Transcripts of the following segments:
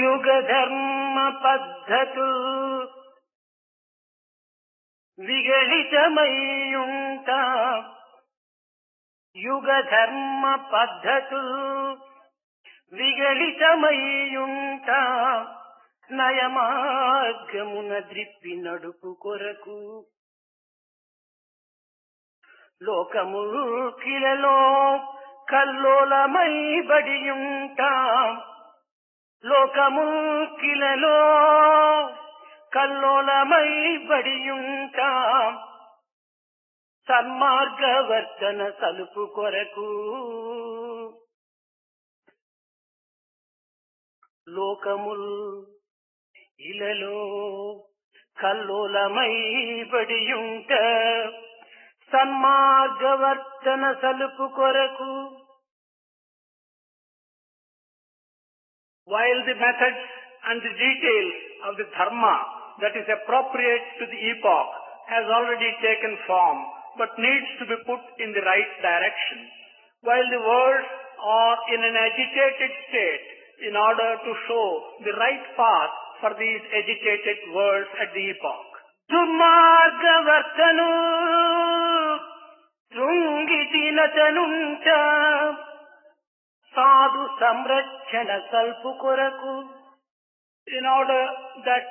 యుగ ధర్మ పద్ధతు విగళితమయ్యుంట యుగ ధర్మ పద్ధతు విగళితమయ్యుంట నయమార్గమున ద్రిప్పి నడుపు కొరకు లోకముకిలలో కల్లోలమై బడియుంట లోకముకిలలో కల్లోలమై బడియుంట సన్మార్గవర్తన సలుపు కొరకు లోకముల్ ఇలలో కల్లోలమై బడియుంట సన్మార్గవర్తన సలుపు కొరకు. While the methods and the details of the dharma that is appropriate to the epoch has already taken form but needs to be put in the right direction, while the words are in an agitated state in order to show the right path for these agitated words at the epoch. దుర్మార్గవర్తను శృంగితినతనుంట సాధు సంరక్షణ సల్పు కొరకు. In order that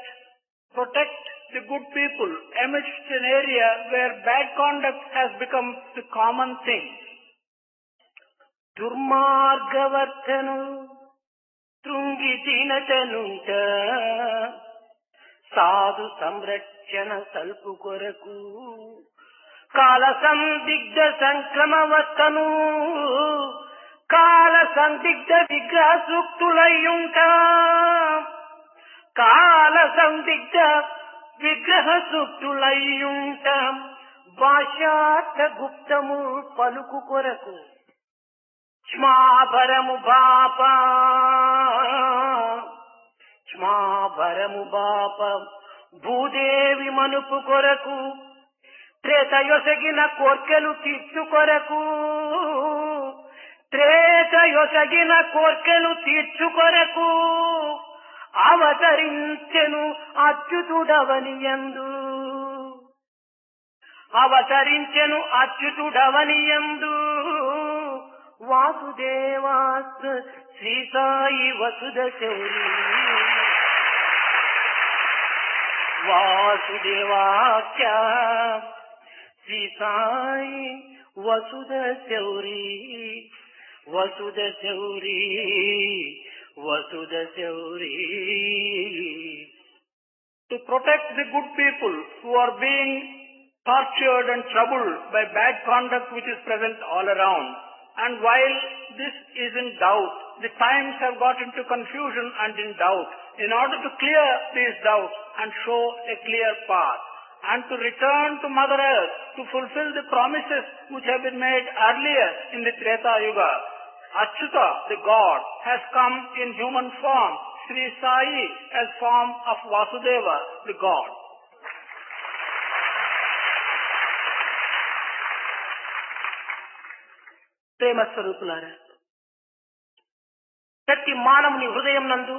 protect the good people amidst an area where bad conduct has become the common thing. దుర్మార్గవర్తను శృంగితినతనుంట సాధు సంరక్షణ సల్పు కొరకు. కాల సందిగ్ధ సంక్రమవర్తను కాల సందిగ్ధ విగ్రహ సూక్తులయ్యుంట కాల సందిగ్ధ విగ్రహ సూక్తులయ్యుంట భాషార్థ గుప్తము పలుకు కొరకు. క్షమాభరము బాప క్షమాభరము బాప భూదేవి మనుపు కొరకు. త్రేతయొసగిన కోర్కెలు తీర్చు కొరకు త్రేతయొసగిన కోర్కెలు తీర్చు కొరకు అవతరించెను అచ్యుతుడవనియందు అవతరించెను అచ్యుతుడవనియందు వాసుదేవాస్ శ్రీ సాయి వసుధ శౌరి వాసుదేవాఖ్య శ్రీ సాయి వసుధ శౌరి వసుధ శౌరి వసుధ Shouri. To protect the good people who are being tortured and troubled by bad conduct which is present all around. And while this is in doubt, the times have got into confusion and in doubt. In order to clear these doubts and show a clear path, and to return to Mother Earth to fulfill the promises which have been made earlier in the Treta Yuga, Achyuta, the God, has come in human form, Sri Sai as form of Vasudeva, the God. ప్రేమ స్వరూపులారా, ప్రతి మానవుని హృదయం నందు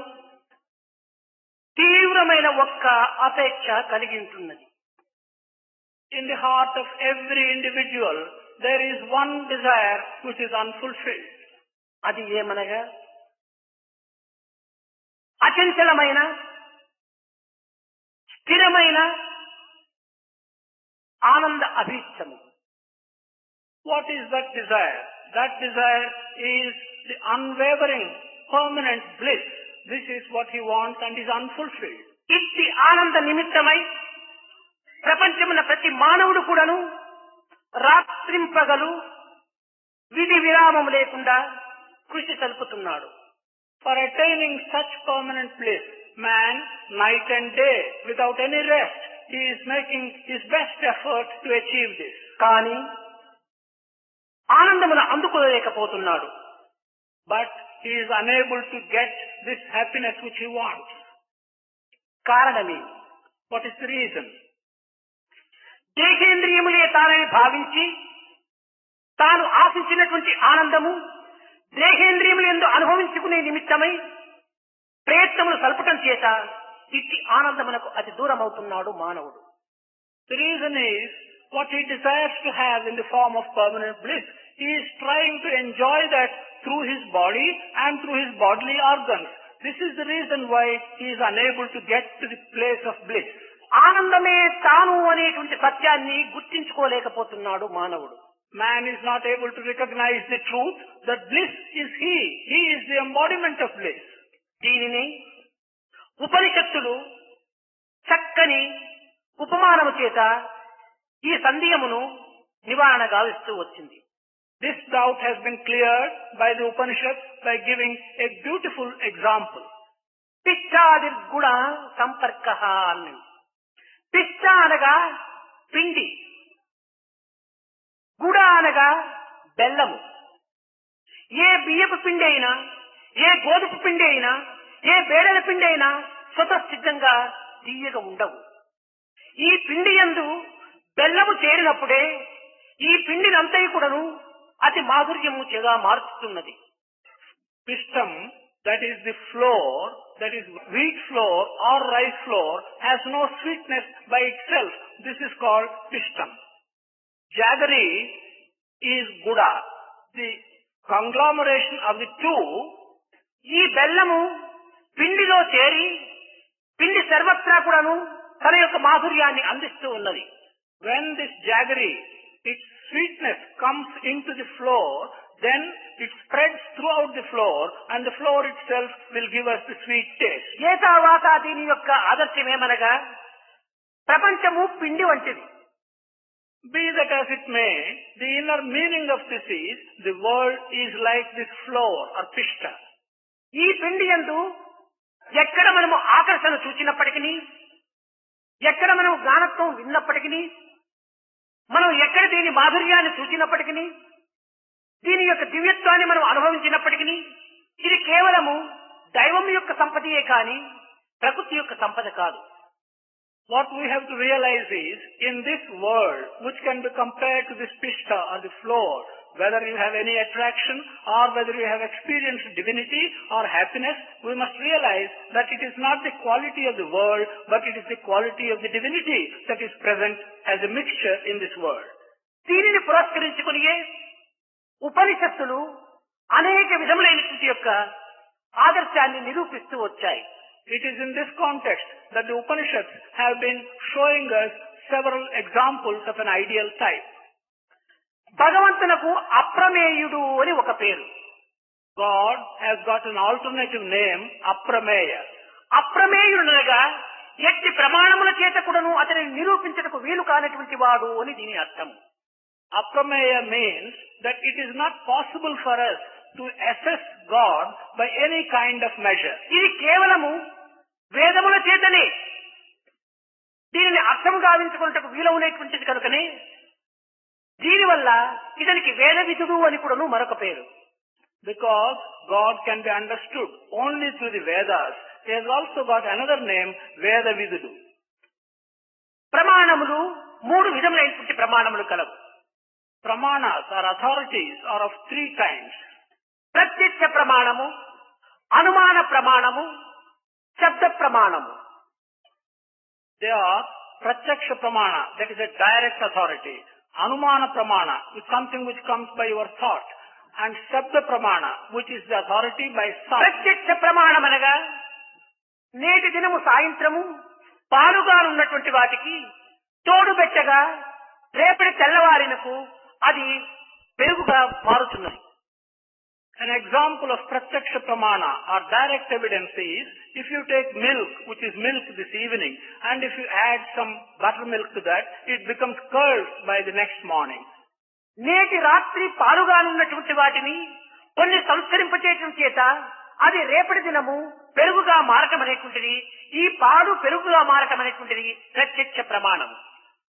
తీవ్రమైన ఒక్క అపేక్ష కలిగి ఉంటున్నది. In the heart of every individual there is one desire which is unfulfilled. అది ఏమనగా అచంచలమైన స్థిరమైన ఆనంద అభీష్టము. What is that desire? That desire is the unwavering, permanent bliss. This is what he wants and is unfulfilled. ఇట్టి ఆనంద నిమిత్తమై ప్రపంచమున ప్రతి మానవుడు కూడాను రాత్రింపగలు విధి విరామం లేకుండా కృషి సల్పుతున్నాడు. For attaining such permanent bliss, man, night and day, without any rest, he is making his best effort to achieve this. కానీ ఆనందమును అందుకోలేకపోతున్నాడు. But he is unable to get this happiness which he wants. కారణమే, what is the reason? దేహేంద్రియములే తానని భావించి తాను ఆశించినటువంటి ఆనందము దేహేంద్రియములందు అనుభవించుకునే నిమిత్తమై ప్రయత్నం వివేకమును సల్పటం చేత ఇట్టి ఆనందమునకు అతి దూరం అవుతున్నాడు మానవుడు. The reason is what he desires to have in the form of permanent bliss. He is trying to enjoy that through his body and through his bodily organs. This is the reason why he is unable to get to the place of bliss. ఆనందమే తాను అనేటువంటి సత్యాన్ని గుర్తించుకోలేకపోతున్నాడు మానవుడు. Man is not able to recognize the truth that bliss is he. He is the embodiment of bliss. దీనిని ఉపనిషత్తులు చక్కని ఉపమానము చేత ఈ సందేహమును నివారణ గావిస్తూ వచ్చింది. This doubt has been cleared by the Upanishads by giving a beautiful example. పిష్టాదిర్గుణ సంపర్క అన్నది. పిష్ట అనగా పిండి, గుడ అనగా బెల్లము. ఏ బియ్యపు పిండి అయినా, ఏ గోధుమ పిండి అయినా, ఏ బేడల పిండి అయినా స్వతసిద్ధంగా తీయగా ఉండవు. ఈ పిండి యందు బెల్లము చేరినప్పుడే ఈ పిండినంతయు కూడాను అతి మాధుర్యముగా మార్చుతున్నది. Pishtam, that is the flour, that is wheat flour or rice flour, has no sweetness by itself. This is called pishtam. Jaggery is guda. The conglomeration of the two, ఈ బెల్లము పిండిలో చేరి పిండి సర్వత్రా కూడాను తన యొక్క మాధుర్యాన్ని అందిస్తూ ఉన్నది. when this jaggery, its sweetness comes into the flour, then it spreads throughout the flour and the flour itself will give us the sweet taste. ఏతావాత దీని యొక్క ఆదర్శమేమనగా ప్రపంచము పిండి వంటిది. Be that as it may, the inner meaning of this is, the world is like this flour or pishta. ఈ పిండి యందు ఎక్కడ మనము ఆకర్షణ చూచినప్పటికీ, ఎక్కడ మనం జ్ఞానత్వం విన్నప్పటికీ, మనం ఎక్కడ దీని మాధుర్యాన్ని చూచినప్పటికీ, దీని యొక్క దివ్యత్వాన్ని మనం అనుభవించినప్పటికీ, ఇది కేవలము దైవం యొక్క సంపదయే కాని ప్రకృతి యొక్క సంపద కాదు. What we have to realize is, in this world, which can be compared to this pishta or the flour, whether you have any attraction or whether you have experienced divinity or happiness, we must realize that it is not the quality of the world, but it is the quality of the divinity that is present as a mixture in this world. దీనిని పురస్కరించుకునియే ఉపనిషత్తులు అనేక విధములైనటువంటి యొక్క ఆదర్శాన్ని నిరూపిస్తూ వచ్చాయి. It is in this context that the Upanishads have been showing us several examples of an ideal type. భగవంతునకు అప్రమేయుడు అని ఒక పేరు. God has got an alternative name, Aprameya. అప్రమేయుడనగా ఎట్టి ప్రమాణముల చేత కూడాను అతనిని నిరూపించటకు వీలు కానటువంటి వాడు అని దీని అర్థం. Aprameya means that it is not possible for us to assess God by any kind of measure. ఇది కేవలము వేదముల చేతనే దీనిని అర్థం గావించుకున్నటకు వీలవునేటువంటిది కనుకనే దీనివల్ల ఇతనికి వేద విధుడు అని కూడాను మరొక పేరు. Because God can be understood only through the Vedas, he has also got another name, Veda Vidudu. ప్రమాణములు మూడు విధములైనటువంటి ప్రమాణములు కలవు. Pramanas or authorities are of three kinds. ప్రత్యక్ష ప్రమాణము, అనుమాన ప్రమాణము, శబ్ద ప్రమాణము. They are Pratyaksha Pramana, that is a direct authority. Anumana Pramana, is something which comes by your thought. And Shabda Pramana, which is the authority by sound. ప్రత్యక్ష ప్రమాణం అనగా నేటి దినము సాయంత్రము పాలుగా ఉన్నటువంటి వాటికి తోడు పెట్టగా రేపటి తెల్లవారినకు అది పెరుగుగా మారుతున్నది. An example of Pratyaksha Pramana or direct evidence is, if you take milk, which is milk this evening, and if you add some buttermilk to that, it becomes curds by the next morning. నేటి రాత్రి పాలుగా ఉన్నటువంటి వాటిని కొన్ని సంస్కరింపచేయటం చేత అది రేపటి దినము పెరుగుగా మారటం అనేటువంటిది, ఈ పాలు పెరుగుగా మారటం అనేటువంటిది ప్రత్యక్ష ప్రమాణం.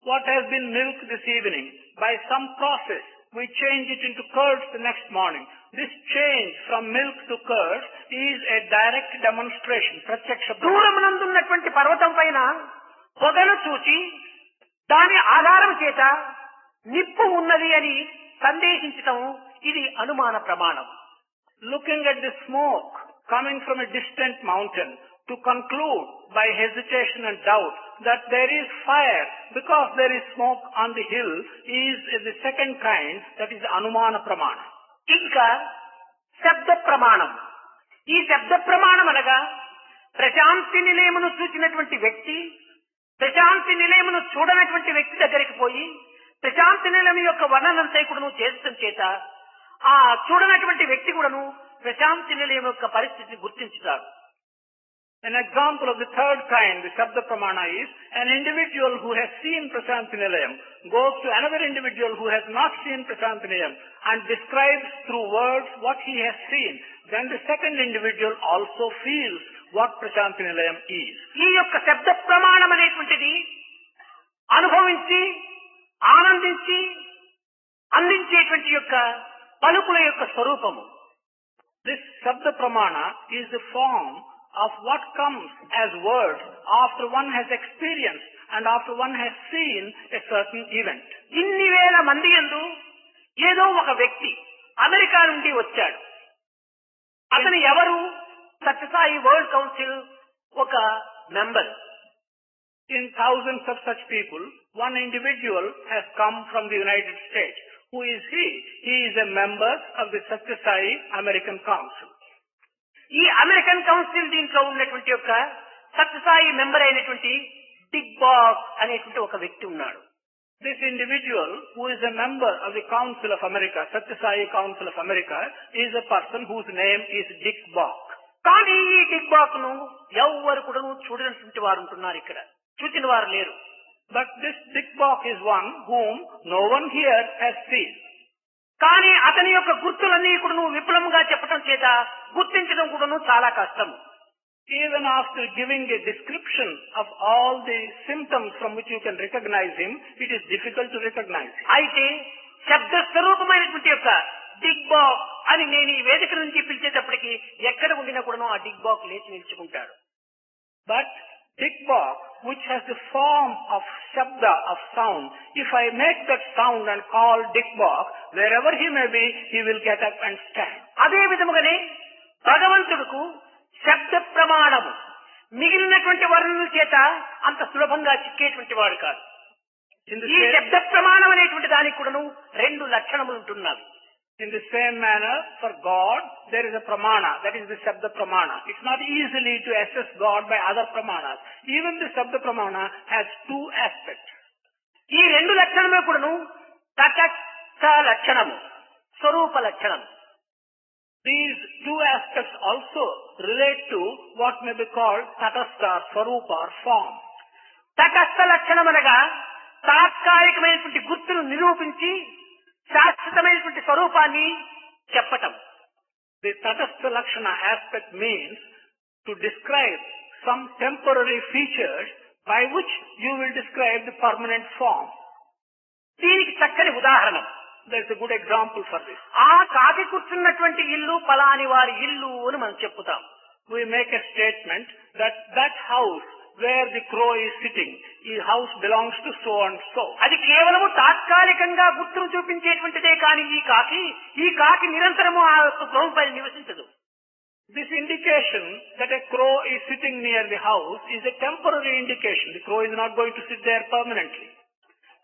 What has been milk this evening, by some process, we change it into curds the next morning. This change from milk to curds is a direct demonstration, pratyaksha. దూరమునందున్నటువంటి పర్వతం పైన పొగను చూచి దాని ఆధారం చేత నిప్పు ఉన్నది అని సందేహించటం ఇది అనుమాన ప్రమాణం. Looking at the smoke coming from a distant mountain, to conclude by hesitation and doubt that there is fire because there is smoke on the hill is the second kind, that is Anumana Pramana. ఇంకా శబ్ద ప్రమాణం. ఈ శబ్ద ప్రమాణం అనగా ప్రశాంతి నిలయమును చూసినటువంటి వ్యక్తి ప్రశాంతి నిలయమును చూడనటువంటి వ్యక్తి దగ్గరికి పోయి ప్రశాంతి నిలయం యొక్క వర్ణనంతా కూడాను చేసడం చేత ఆ చూడనటువంటి వ్యక్తి కూడాను ప్రశాంతి నిలయం యొక్క పరిస్థితిని గుర్తించుతాడు. An example of the third kind, the Shabda Pramana, is an individual who has seen Prasanthi Nilayam goes to another individual who has not seen Prasanthi Nilayam and describes through words what he has seen. Then the second individual also feels what Prasanthi Nilayam is. ఈ యొక్క శబ్ద ప్రమాణం అనేటువంటిది అనుభవించి ఆనందించి అందించేటువంటి యొక్క పలుకుల యొక్క స్వరూపము. This Shabda Pramana is the form of what comes as words after one has experienced and after one has seen a certain event. ఇన్ని వేల మంది యందు ఏదో ఒక వ్యక్తి అమెరికా నుండి వచ్చాడు. అతను ఎవరు? సత్యసాయి వరల్డ్ కౌన్సిల్ ఒక member. In thousands of such people, one individual has come from the United States. Who is he? He is a member of the Satya Sai American Council. ఈ అమెరికన్ కౌన్సిల్ దీంట్లో ఉన్నటువంటి యొక్క Sathya Sai member అయినటువంటి Dick back అనేటువంటి ఒక వ్యక్తి ఉన్నాడు. This individual who is a member of the Council of America, Satya Sai Council of America, is a person whose name is Dick Bach. కానీ ఈ డిక్ బాక్ ను ఎవరు కూడా చూడనటువంటి వారు ఉంటున్నారు, ఇక్కడ చూసిన వారు లేరు. But this Dick Bach is one whom no one here has seen. కానీ అతని యొక్క గుర్తులన్నీ కూడా విపులంగా చెప్పడం చేత గుర్తించడం కూడా చాలా కష్టము. Even after giving a description of all the symptoms from which you can recognize him, it is difficult to recognize him. అయితే శబ్ద స్వరూపమైనటువంటి యొక్క డిక్ బాక్ అని నేను ఈ వేదిక నుంచి పిలిచేటప్పటికి ఎక్కడ ఉండినా కూడా ఆ డిక్ బాక్ లేచి నిలుచుకుంటాడు. But Dick Bach, which has the form of shabda, of sound, if I make that sound and call Dick Bach, wherever he may be, he will get up and stand. అదే విధముగానే భగవంతుడుకు శబ్ద ప్రమాణము మిగిలినటువంటి వర్ణుల చేత అంత సులభంగా చిక్కేటువంటి వాడు కాదు. ఈ శబ్ద ప్రమాణం అనేటువంటి దానికి కూడాను రెండు లక్షణములు ఉంటున్నవి. In the same manner, for God, there is a pramana, that is the Shabda Pramana. It's not easily to assess God by other pramanas. Even the Shabda Pramana has two aspects. ఈ రెండు లక్షణమే కూడాను తటస్థ లక్షణము, స్వరూప లక్షణము. These two aspects also relate to what may be called tatastha, swarupa or form. తటస్థ లక్షణం అనగా తాత్కాలికమైనటువంటి గుర్తును నిరూపించి శాశ్వతమైనటువంటి స్వరూపాన్ని చెప్పటం. The tatastha lakshana aspect means to describe some temporary features by which you will describe the permanent form. దీనికి చక్కని ఉదాహరణ. There is a good example for this. ఆ కాకి కూర్చున్నటువంటి ఇల్లు పలాని వారి ఇల్లు అని మనం చెప్పుతాం. We make a statement that that house where the crow is sitting, his house belongs to so and so. అది కేవలము తాత్కాలికంగా గుర్తును చూపించేటువంటిదే కానీ ఈ కాకి నిరంతరము ఆ గృహంపై నివసించదు. This indication that a crow is sitting near the house is a temporary indication. The crow is not going to sit there permanently.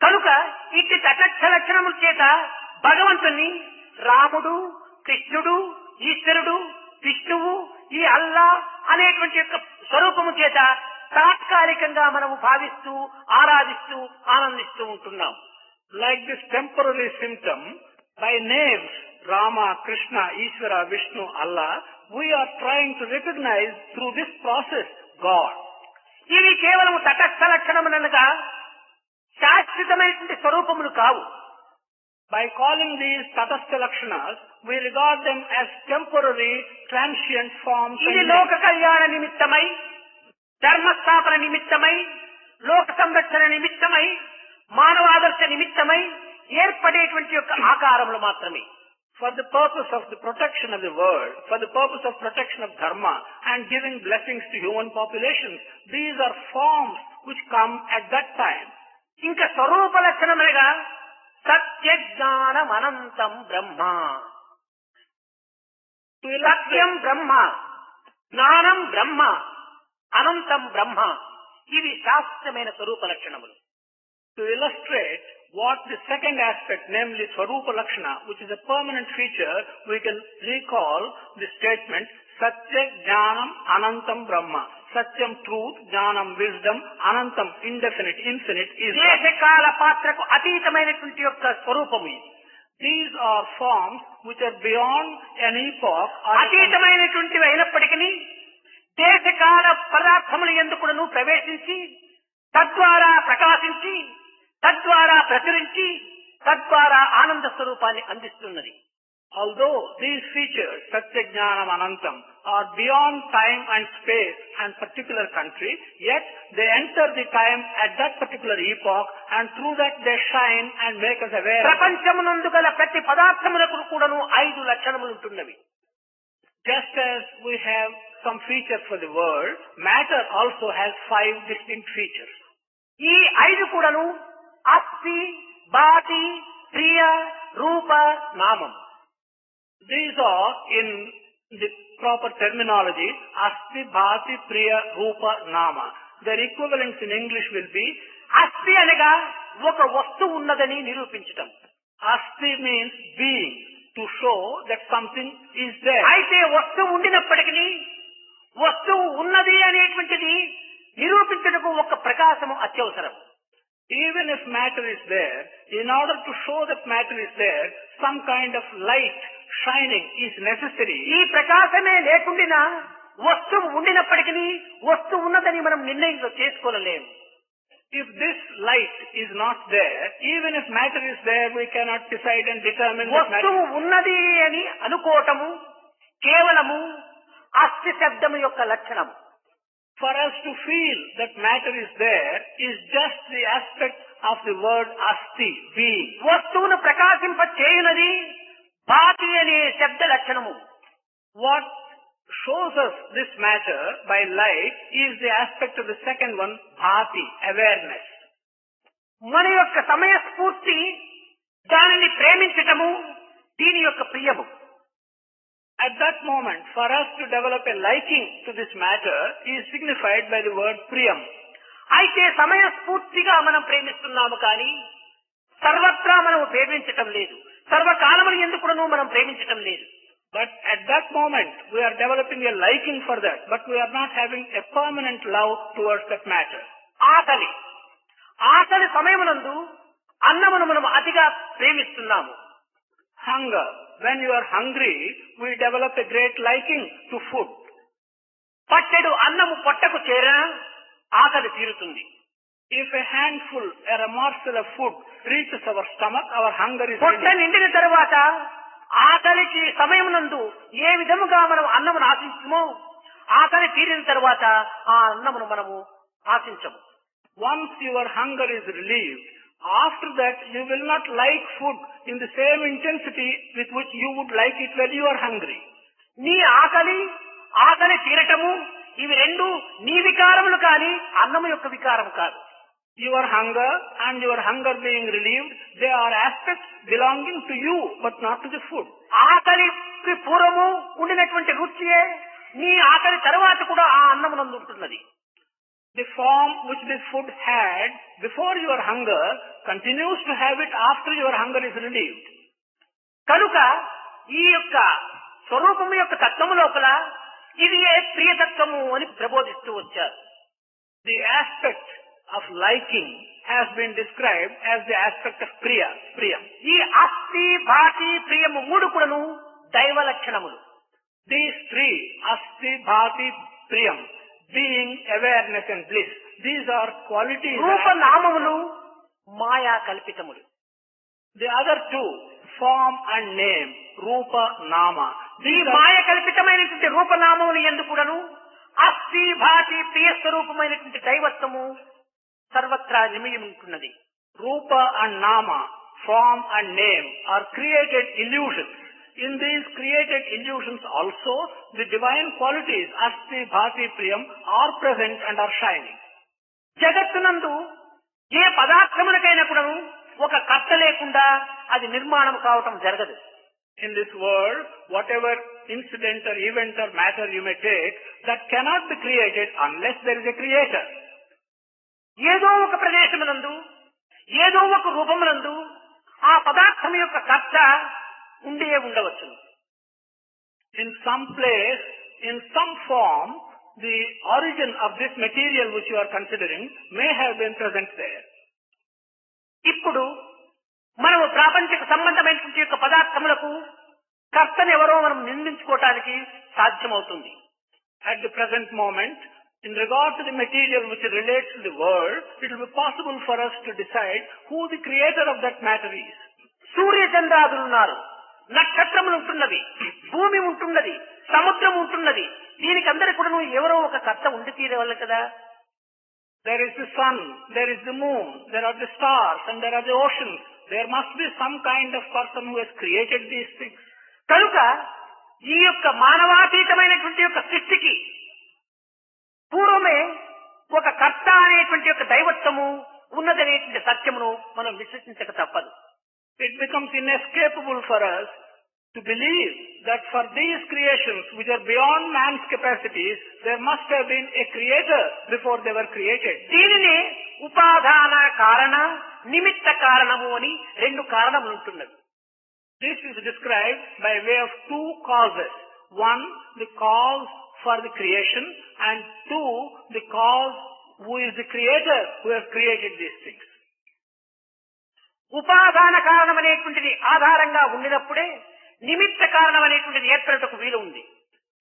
కనుక ఇట్టి తటస్థ లక్షణముల చేత భగవంతుని రాముడు, కృష్ణుడు, ఈశ్వరుడు, విష్ణువు, ఈ అల్లా అనేటువంటి యొక్క స్వరూపము చేత తాత్కాలికంగా మనము భావిస్తూ ఆరాధిస్తూ ఆనందిస్తూ ఉంటున్నాం. Like this temporary symptom, by names Rama, Krishna, Ishvara, Vishnu, Allah, we are trying to recognize through this process God. ఇవి కేవలం తటస్థ లక్షణములనగా శాశ్వతమైనటువంటి స్వరూపములు కావు. By calling these tatastha lakshanas, we regard them as temporary, transient forms. ఇది లోక కళ్యాణ నిమిత్తమై, ధర్మస్థాపన నిమిత్తమై, లోక సంరక్షణ నిమిత్తమై, మానవాదర్శ నిమిత్తమై ఏర్పడేటువంటి యొక్క ఆకారములు మాత్రమే. For the purpose of the protection of the world, for the purpose of protection of dharma and giving blessings to human populations, these are forms which come at that time. ఇంకా స్వరూప లక్షణములుగా సత్య జ్ఞానం అనంతం బ్రహ్మ, సత్యం బ్రహ్మ, జ్ఞానం బ్రహ్మ, అనంతం బ్రహ్మ. ఇవి శాస్త్రమైన స్వరూప లక్షణములు. To illustrate what the second aspect, namely Swarupa Lakshana, which is a permanent feature, we can recall the statement Satya Jnanam Anantam Brahma. Satyam truth, Jnanam wisdom, Anantam indefinite, infinite is దేశకాల పాత్రకు అతీతమైనటువంటి యొక్క స్వరూపము ఇది. These are forms which are beyond an epoch. అతీతమైనటువంటివి అయినప్పటికీ దేశకాల పదార్థములు ఎందుకును ప్రవేశించి తద్వారా ప్రకాశించి తద్వారా ప్రచురించి తద్వారా ఆనంద స్వరూపాన్ని అందిస్తున్నది. Although these features, Satya Jnanam Anantam, are beyond time and space and particular country, yet they enter the time at that particular epoch, and through that they shine and make us aware. ప్రపంచమునందు గల ప్రతి పదార్థములకు కూడాను 5 లక్షణములు ఉంటున్నవి. Just as we have some features for the world, matter also has 5 distinct features. ఈ 5 కూడాను అస్థి, భాతి, ప్రియ, రూప, నామం. These are, in the proper terminology, Asti, Bhati, Priya, Rupa, Nama. Their equivalents in English will be, అస్థి అనగా ఒక వస్తువు ఉన్నదని నిరూపించటం. Asti means being, to show that something is there. అయితే వస్తువు ఉండినప్పటికీ వస్తువు ఉన్నది అనేటువంటిది నిరూపించటకు ఒక ప్రకాశము అత్యవసరం. Even if matter is there, in order to show that matter is there, some kind of light shining is necessary. ఈ ప్రకాశమే లేకుండా వస్తువు ఉండినప్పటికీ వస్తువు ఉన్నదని మనం నిర్ణయం చేసుకోలేము. If this light is not there, even if matter is there, we cannot decide and determine that matter. వస్తువు ఉన్నది అని అనుకోవటము కేవలము అస్థి శబ్దము యొక్క లక్షణము. For us to feel that matter is there is just the aspect of the word asti, being. వస్తువును ప్రకాశింప చేయునది భాతి అనే శబ్ద లక్షణము. What shows us this matter by light is the aspect of the second one, bhati, awareness. మన యొక్క సమయస్ఫూర్తి దానిని ప్రేమించటము దీని యొక్క ప్రియము. At that moment, for us to develop a liking to this matter is signified by the word priyam. అయితే సమయస్ఫూర్తిగా మనం ప్రేమిస్తున్నాము కానీ సర్వత్రా మనం ప్రేమించటం లేదు. సర్వకాలములు ఎందుకును మనం ప్రేమించటం లేదు. But at that moment, we are developing a liking for that, but we are not having a permanent love towards that matter. ఆకలి సమయమునందు అన్నమును మనం అతిగా ప్రేమిస్తున్నాము. Hunger. When you are hungry, we develop a great liking to food. పట్టెడు అన్నము పొట్టకు చేరినా ఆకలి తీరుతుంది. If a handful or a morsel of food reaches our stomach, our hunger is పొట్ట finished. నిండిన తరువాత ఆకలికి సమయమునందు ఏ విధముగా మనం అన్నమును ఆశించమో ఆకలి తీరిన తరువాత ఆ అన్నమును మనము ఆశించము. Once your hunger is relieved, after that you will not like food in the same intensity with which you would like it when you are hungry. నీ ఆకలి తీరటము ఇవి రెండు నీ వికారములు కానీ అన్నము యొక్క వికారం కాదు. Your hunger and your hunger being relieved, they are aspects belonging to you but not to the food. ఆకలికి పూర్వము ఉండినటువంటి రుచియే నీ ఆకలి తరువాత కూడా ఆ అన్నమునందు ఉంటున్నది. The form which this food had before your hunger continues to have it after your hunger is relieved. కనుక ఈ యొక్క స్వరూపము యొక్క తత్వము లోపల ఇది ఏ ప్రియతత్వము అని ప్రబోధిస్తూ వచ్చారు. The aspect of liking has been described as the aspect of priyam. ఈ అస్థి, భాతి, ప్రియము మూడు కూడాను దైవ లక్షణములు. These three, asti, bhati, priyam, being, awareness and bliss, these are qualities. రూపనామములు Maya కల్పితములు. The other two, form and name, rupa, nama. ఈ మాయ కల్పితమైనటువంటి రూపనామములు ఎందుకును అస్థి, భాతి, ప్రియ స్వరూపమైనటువంటి దైవత్వము సర్వత్రా నిమయం ఉంటున్నది. Rupa and nama, form and name are created illusions. In these created illusions also, the divine qualities, asti, bhati, priyam, are present and are shining. జగత్తునందు ఏ పదార్థములకైనా కూడా ఒక కర్త లేకుండా అది నిర్మాణం కావటం జరగదు. In this world, whatever incident or event or matter you may take, that cannot be created unless there is a creator. ఏదో ఒక ప్రదేశమునందు ఏదో ఒక రూపమునందు ఆ పదార్థం యొక్క కర్త ఉండే ఉండవచ్చు. In some place, in some form, the origin of this material which you are considering may have been present there. ఇప్పుడు మనము ప్రాపంచిక సంబంధమైనటువంటి యొక్క పదార్థములకు కర్తను ఎవరో మనం నిందించుకోవటానికి సాధ్యమవుతుంది. At the present moment, in regard to the material which relates to the world, it will be possible for us to decide who the creator of that matter is. సూర్య చంద్రాదులు ఉన్నారు, నక్షత్రములు ఉంటున్నవి, భూమి ఉంటున్నది, సముద్రం ఉంటున్నది. దీనికి అందరి కూడా ఎవరో ఒక కర్త ఉండి తీరేవాళ్ళు కదా. There is the sun, there is the moon, there are the stars and there are the oceans. There must be some kind of person who has created these things. కనుక ఈ యొక్క మానవాతీతమైనటువంటి యొక్క సృష్టికి పూర్వమే ఒక కర్త అనేటువంటి యొక్క దైవత్వము ఉన్నదనేటువంటి సత్యమును మనం విశ్వసించక తప్పదు. It becomes inescapable for us to believe that for these creations which are beyond man's capacities, there must have been a creator before they were created. దీనిని ఉపాదాన కారణ నిమిత్త కారణము అని రెండు కారణములు ఉంటున్నవి. This is described by way of two causes. One, the cause for the creation, and two, the cause who is the creator who has created these things. ఉపాదాన కారణం అనేటువంటిది ఆధారంగా ఉండినప్పుడే నిమిత్త కారణం అనేటువంటిది ఏర్పడటకు వీలు ఉంది.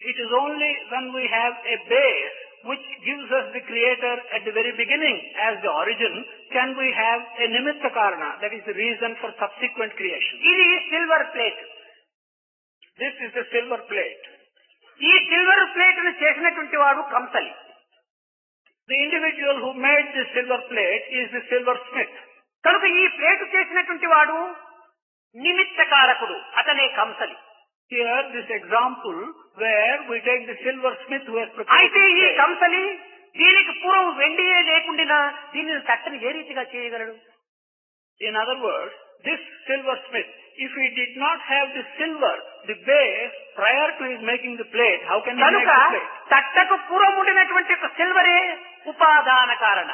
It is only when we have a base which gives us the creator at the very beginning as the origin, can we have a nimitta karana, that is the reason for subsequent creation. ఇది silver plate. This is the silver plate. ఈ silver plate ను చేసినటువంటి వాడు Kamsali. The individual who made this silver plate is the silversmith. కనుక ఈ plate చేసినటువంటి వాడు నిమిత్త కారకుడు, అతనే Kamsali. Here, this example where we take the silversmith who has prepared. అయితే ఈ కంసలి దీనికి పూర్వం వెండియే లేకుండా దీనిని తట్టని ఏ రీతిగా చేయగలడు? In other words, this silversmith, if he did not have the silver, the base, prior to his making the plate, how can he make కనుక the plate? తట్టకు పూర్వం ఉండినటువంటి ఒక సిల్వరే ఉపాదాన కారణ.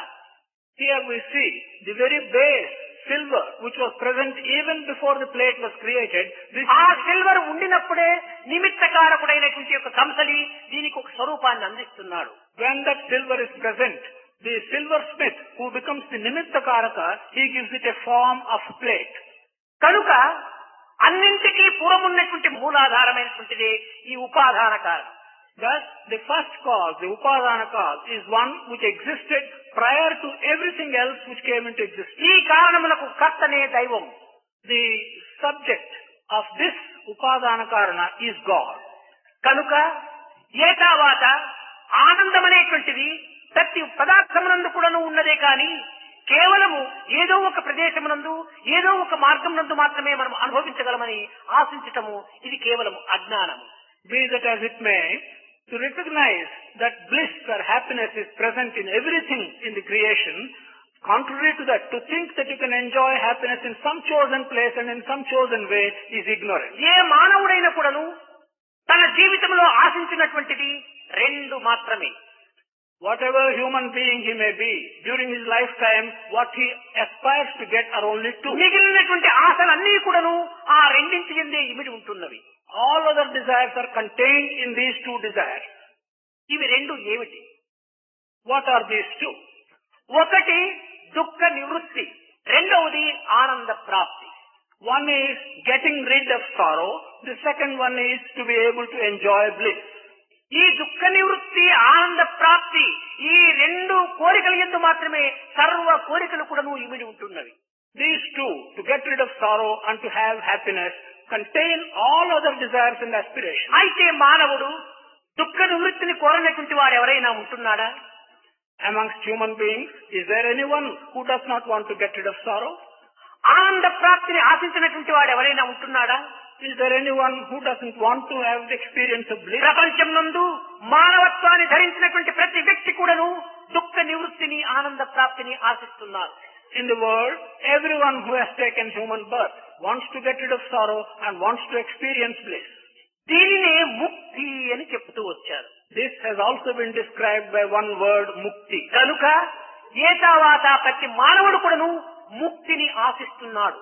Here we see the very base, silver, which was present even before the plate was created. ఆ silver ఉండినప్పుడే నిమిత్త కారకుడైనటువంటి ఒక కంసలి దీనికి ఒక స్వరూపాన్ని అందిస్తున్నాడు. When that silver is present, the silversmith who becomes the nimitta karaka, he gives it a form of plate. కనుక అన్నింటికీ పూర్వం ఉన్నటువంటి మూలాధారమైనటువంటిది ఈ ఉపాదాన కారణం. Thus, the first cause, the upadana cause, is one which existed prior to everything else which came into existence. ఈ కారణములకు కర్తనే దైవం. The subject of this upadana karana is God. కనుక ఏతావాత ఆనందం అనేటువంటిది ప్రతి పదార్థమునందు కూడాను ఉన్నదే కానీ కేవలము ఏదో ఒక ప్రదేశమునందు ఏదో ఒక మార్గమునందు మాత్రమే మనం అనుభవించగలమని ఆశించటము ఇది కేవలము అజ్ఞానము. Be that as it may, to recognize that bliss or happiness is present in everything in the creation, contrary to that, to think that you can enjoy happiness in some chosen place and in some chosen way is ignorance. ఏ మానవుడైనా కూడాను తన జీవితంలో ఆశించినటువంటిది రెండు మాత్రమే. Whatever human being he may be, during his lifetime, what he aspires to get are only two. మిగిలినటువంటి ఆశలన్నీ కూడాను ఆ రెండింటి యందే ఇమిడి ఉంటున్నవి. All other desires are contained in these two desires. ఇవి రెండు ఏమిటి? What are these two? ఒకటి దుఃఖ నివృత్తి, రెండవది ఆనంద ప్రాప్తి. One is getting rid of sorrow, the second one is to be able to enjoy bliss. ఈ దుఃఖ నివృత్తి ఆనంద ప్రాప్తి ఈ రెండు కోరికల యందు మాత్రమే సర్వ కోరికలు కూడాను ఇమిడి ఉంటున్నవి. These two, to get rid of sorrow and to have happiness, contain all other desires and aspirations. అయితే మానవుడు దుఃఖ నివృత్తిని కోరనటువంటి వాడు ఎవరైనా ఉంటున్నాడా? Amongst human beings, is there anyone who does not want to get rid of sorrow? ఆనంద ప్రాప్తిని ఆశించినటువంటి వాడు ఎవరైనా ఉంటున్నాడా? Is there anyone who doesn't want to have the experience of bliss? ప్రపంచం నందు మానవత్వాన్ని ధరించినటువంటి ప్రతి వ్యక్తి కూడాను దుఃఖ నివృత్తిని ఆనంద ప్రాప్తిని ఆశిస్తున్నారు. In the world, everyone who has taken human birth wants to get rid of sorrow and wants to experience bliss. దీనినే ముక్తి అని చెప్తూ వచ్చారు. This has also been described by one word, mukti. కనుక ఏతావాత ప్రతి మానవుడు కూడాను ముక్తిని ఆశిస్తున్నాడు.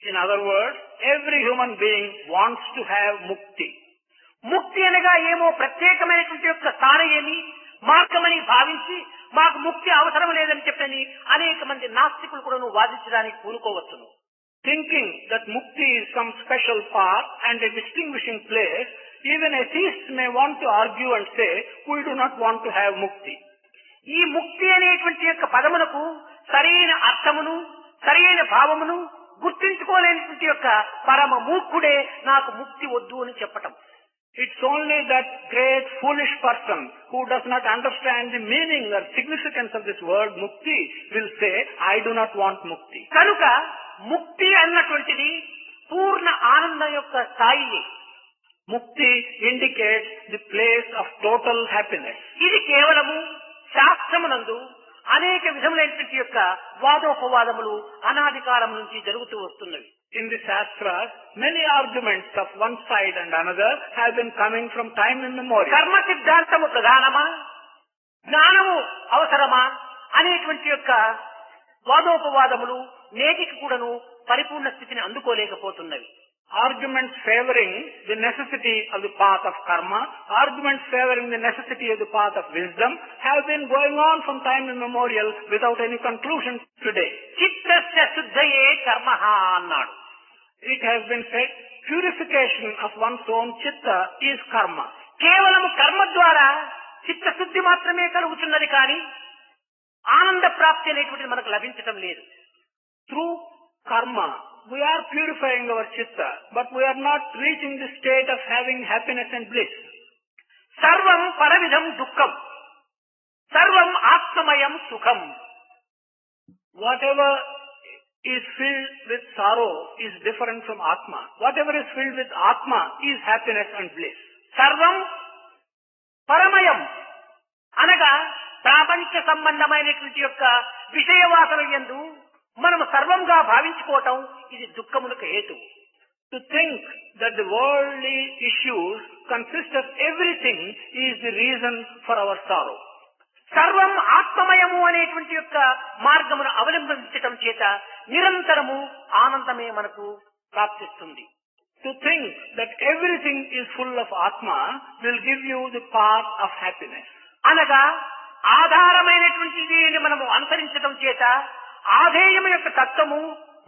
In other words, every human being wants to have mukti. ముక్తి అనగా ఏమో ప్రత్యేకమైనటువంటి యొక్క స్థానమని మార్గమని భావించి మాకు ముక్తి అవసరం లేదని చెప్పని అనేక మంది నాస్తికులు కూడాను వాదించడానికి పూనుకోవచ్చును. Thinking that mukti is some special path and a distinguishing place, even atheists may want to argue and say, we do not want to have mukti. ఈ ముక్తి అనేటువంటి యొక్క పదమునకు సరైన అర్థమును సరైన భావమును గుర్తించుకోలేనటువంటి యొక్క పరమ మూర్ఖుడే నాకు ముక్తి వద్దు అని చెప్పటం. It's only that great foolish person who does not understand the meaning or significance of this word mukti will say, I do not want mukti. కనుక ముక్తి అన్నటువంటిది పూర్ణ ఆనందం యొక్క స్థాయి. Mukti indicates the place of total happiness. ఇది కేవలము శాస్త్రమునందు అనేక విధములైనటువంటి యొక్క వాదోపవాదములు అనాది కాలం నుంచి జరుగుతూ వస్తున్నవి. In the Shastras, many arguments of one side and another have been coming from time immemorial. కర్మ సిద్ధాంతము ప్రధానమా, జ్ఞానము అవసరమా అనేటువంటి యొక్క వాదోపవాదములు నేటికి కూడాను పరిపూర్ణ స్థితిని అందుకోలేకపోతున్నవి. Arguments favoring the necessity of the path of karma, arguments favoring the necessity of the path of wisdom have been going on from time immemorial without any conclusion today. చిత్తస్య శుద్ధయే కర్మః అన్నాడు. It has been said, purification of one's own chitta is karma. కేవలం కర్మ ద్వారా చిత్తశుద్ధి మాత్రమే కలుగుతున్నది కానీ ఆనంద ప్రాప్తి అనేటువంటిది మనకు లభించటం లేదు. Through karma, we are purifying our chitta, but we are not reaching the state of having happiness and bliss. సర్వం పరవిధం దుఃఖం, సర్వం ఆత్మమయం సుఖం. Whatever is filled with sorrow is different from Atma. Whatever is filled with Atma is happiness and bliss. సర్వం పరమయం అనగా ప్రాపంచ సంబంధమైనటువంటి యొక్క విషయవాసన యందు మనము సర్వంగా భావించుకోవటం ఇది దుఃఖములకు హేతు. To think that the worldly issues consist of everything is the reason for our sorrow. సర్వం ఆత్మమయము అనేటువంటి యొక్క మార్గమును అవలంబించటం చేత నిరంతరము ఆనందమే మనకు ప్రాప్తిస్తుంది. To think that everything is full of Atma will give you the path of happiness. అనగా ఆధారమైనటువంటిది మనము అనుసరించటం చేత ఆధేయము యొక్క తత్వము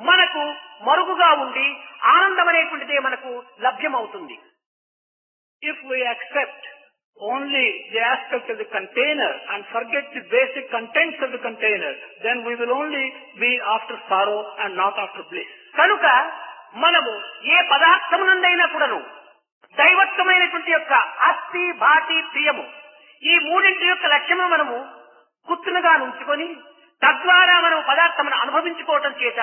మనకు మరుగుగా ఉండి ఆనందం అనేటువంటిదే మనకు లభ్యమవుతుంది. If we accept only the aspect of the container and forget the basic contents of the container, then we will only be after sorrow and not after bliss. కనుక మనము ఏ పదార్థమునందైనా కూడాను దైవత్వమైనటువంటి యొక్క అస్థి భాతి ప్రియము ఈ మూడింటి యొక్క లక్ష్యము మనము గుర్తులుగా ఉంచుకొని తద్వారా మనం పదార్థమును అనుభవించుకోవటం చేత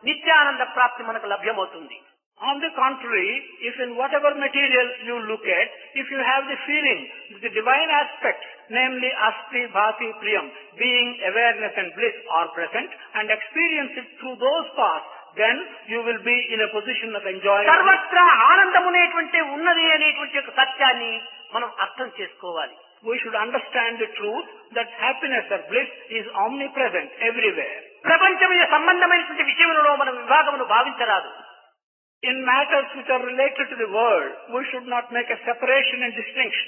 నిత్యానంద ప్రాప్తి మనకు లభ్యమవుతుంది. On the contrary, if in whatever material you look at, if you have the feeling that the divine aspects, namely asti, bhati, priyam, being awareness and bliss are present and experience it through those paths, then you will be in a position of enjoying. సర్వత్రా ఆనందమునేటువంటి ఉన్నది అనేటువంటి యొక్క సత్యాన్ని మనం అర్థం చేసుకోవాలి. We should understand the truth that happiness or bliss is omnipresent everywhere. ప్రపంచం సంబంధమైనటువంటి విషయంలో మనం విభాగమును భావించరాదు. In matters which are related to the world, we should not make a separation and distinction.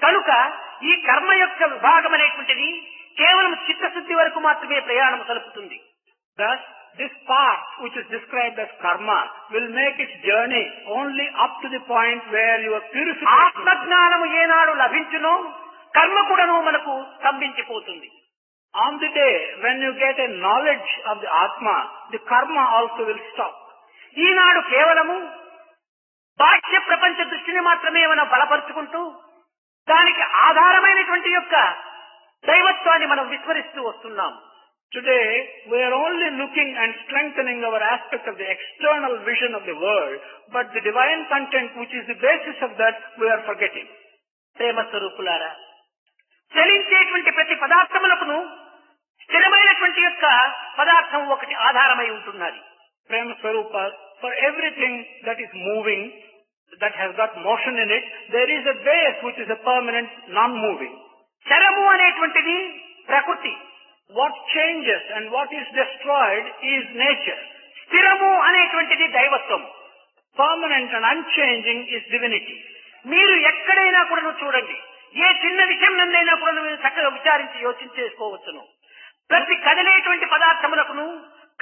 కనుక ఈ కర్మ యొక్క విభాగం అనేటువంటిది కేవలం చిత్తశుద్ధి వరకు మాత్రమే ప్రయాణం సలుపుతుంది. Thus, this path which is described as karma will make its journey only up to the point where your purification. ఆత్మజ్ఞానము ఏనాడు లభించునో కర్మ కూడాను మనకు స్తంభించిపోతుంది. On the day when you get a knowledge of the Atma, the karma also will stop. ఈనాడు కేవలము బాహ్య ప్రపంచ దృష్టిని మాత్రమే మనం బలపరుచుకుంటూ దానికి ఆధారమైనటువంటి యొక్క దైవత్వాన్ని మనం విస్మరిస్తూ వస్తున్నాం. Today, we are only looking and strengthening our aspect of the external vision of the world, but the divine content which is the basis of that, we are forgetting. ప్రేమ స్వరూపులారా, చలించేటువంటి ప్రతి పదార్థములకును స్థిరమైనటువంటి యొక్క పదార్థం ఒకటి ఆధారమై ఉంటున్నది. Prema Swarupas, for everything that is moving, that has got motion in it, there is a base which is a permanent, non-moving. చరము అనేటువంటిది ప్రకృతి. What changes and what is destroyed is nature. స్థిరము అనేటువంటిది దైవత్వం. Permanent and unchanging is divinity. మీరు ఎక్కడైనా కూడా చూడండి, ఏ చిన్న విషయం నన్నైనా కూడా మీరు చక్కగా విచారించి యోచించేసుకోవచ్చును. ప్రతి కదిలేటువంటి పదార్థములకును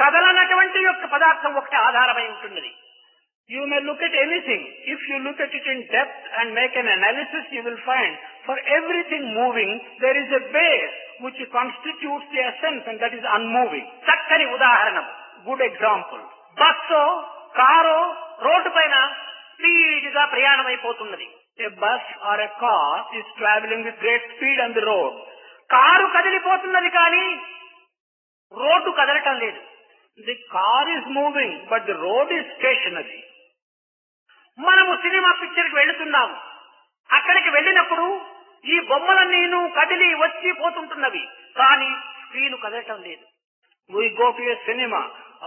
కదలనటువంటి యొక్క పదార్థం ఒకటి ఆధారమై ఉంటున్నది. You may look at anything. If you look at it in depth and make an analysis, you will find for everything moving, there is a base which constitutes the essence, and that is unmoving. చక్కని ఉదాహరణ, Good example. బస్సో కారో road పైన స్పీడ్గా ప్రయాణం అయిపోతున్నది. A bus or a car is traveling with great speed on the road. Car కదిలిపోతున్నది కానీ road కదలటం లేదు. The car is moving, but the road is stationary. మనము cinema పిక్చర్కి వెళుతున్నాము. అక్కడికి వెళ్ళినప్పుడు ఈ బొమ్మలన్నీను కదిలి వచ్చి పోతుంటున్నవి, కానీ స్క్రీన్ కదలటం లేదు. We go to a cinema.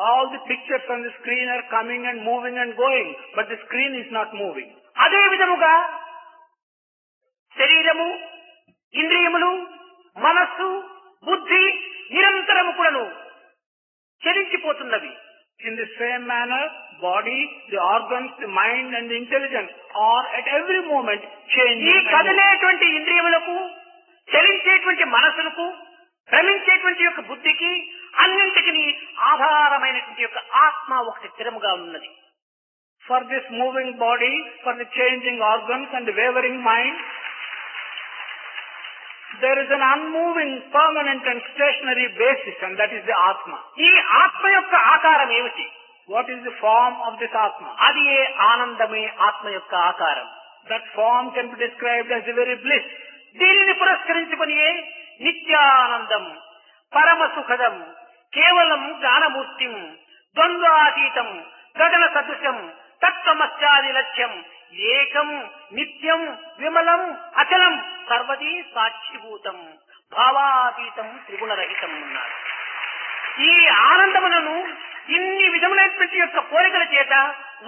All the pictures on the screen are coming and moving and going, but the screen is not moving. అదే విధముగా శరీరము, ఇంద్రియములు, మనస్సు, బుద్ధి నిరంతరము కూడాను చలించిపోతున్నవి. In the same manner, body, the organs, the mind and the intelligence are at every moment changing. ఈ కదిలేటువంటి ఇంద్రియములకు, చలించేటువంటి మనసులకు, భ్రమించేటువంటి యొక్క బుద్ధికి అన్నింటికి ఆధారమైనటువంటి యొక్క ఆత్మ ఒకటి స్థిరముగా ఉన్నది. For this moving body, for the changing organs and the wavering mind, there is an unmoving, permanent and stationary basis, and that is the Atma. ఈ ఆత్మ యొక్క ఆకారం ఏమిటి? What is the form of this Atma? అది ఏ ఆనందమే ఆత్మ యొక్క ఆకారం. That form can be described as the very bliss. దీనిని పురస్కరించుకొని నిత్యానందం, పరమ సుఖదం, కేవలం జ్ఞానమూర్తిం, ద్వంద్వాతీతం, గగన సదృశం, తత్వమస్యాది లక్ష్యం, ఏకం నిత్యం విమలం అచలం సర్వదీ సాక్షిభూతం, భావాతీతం త్రిగుణరహితం అన్నారు. ఈ ఆనందములను ఇన్ని విధములైనటువంటి యొక్క పోలికల చేత,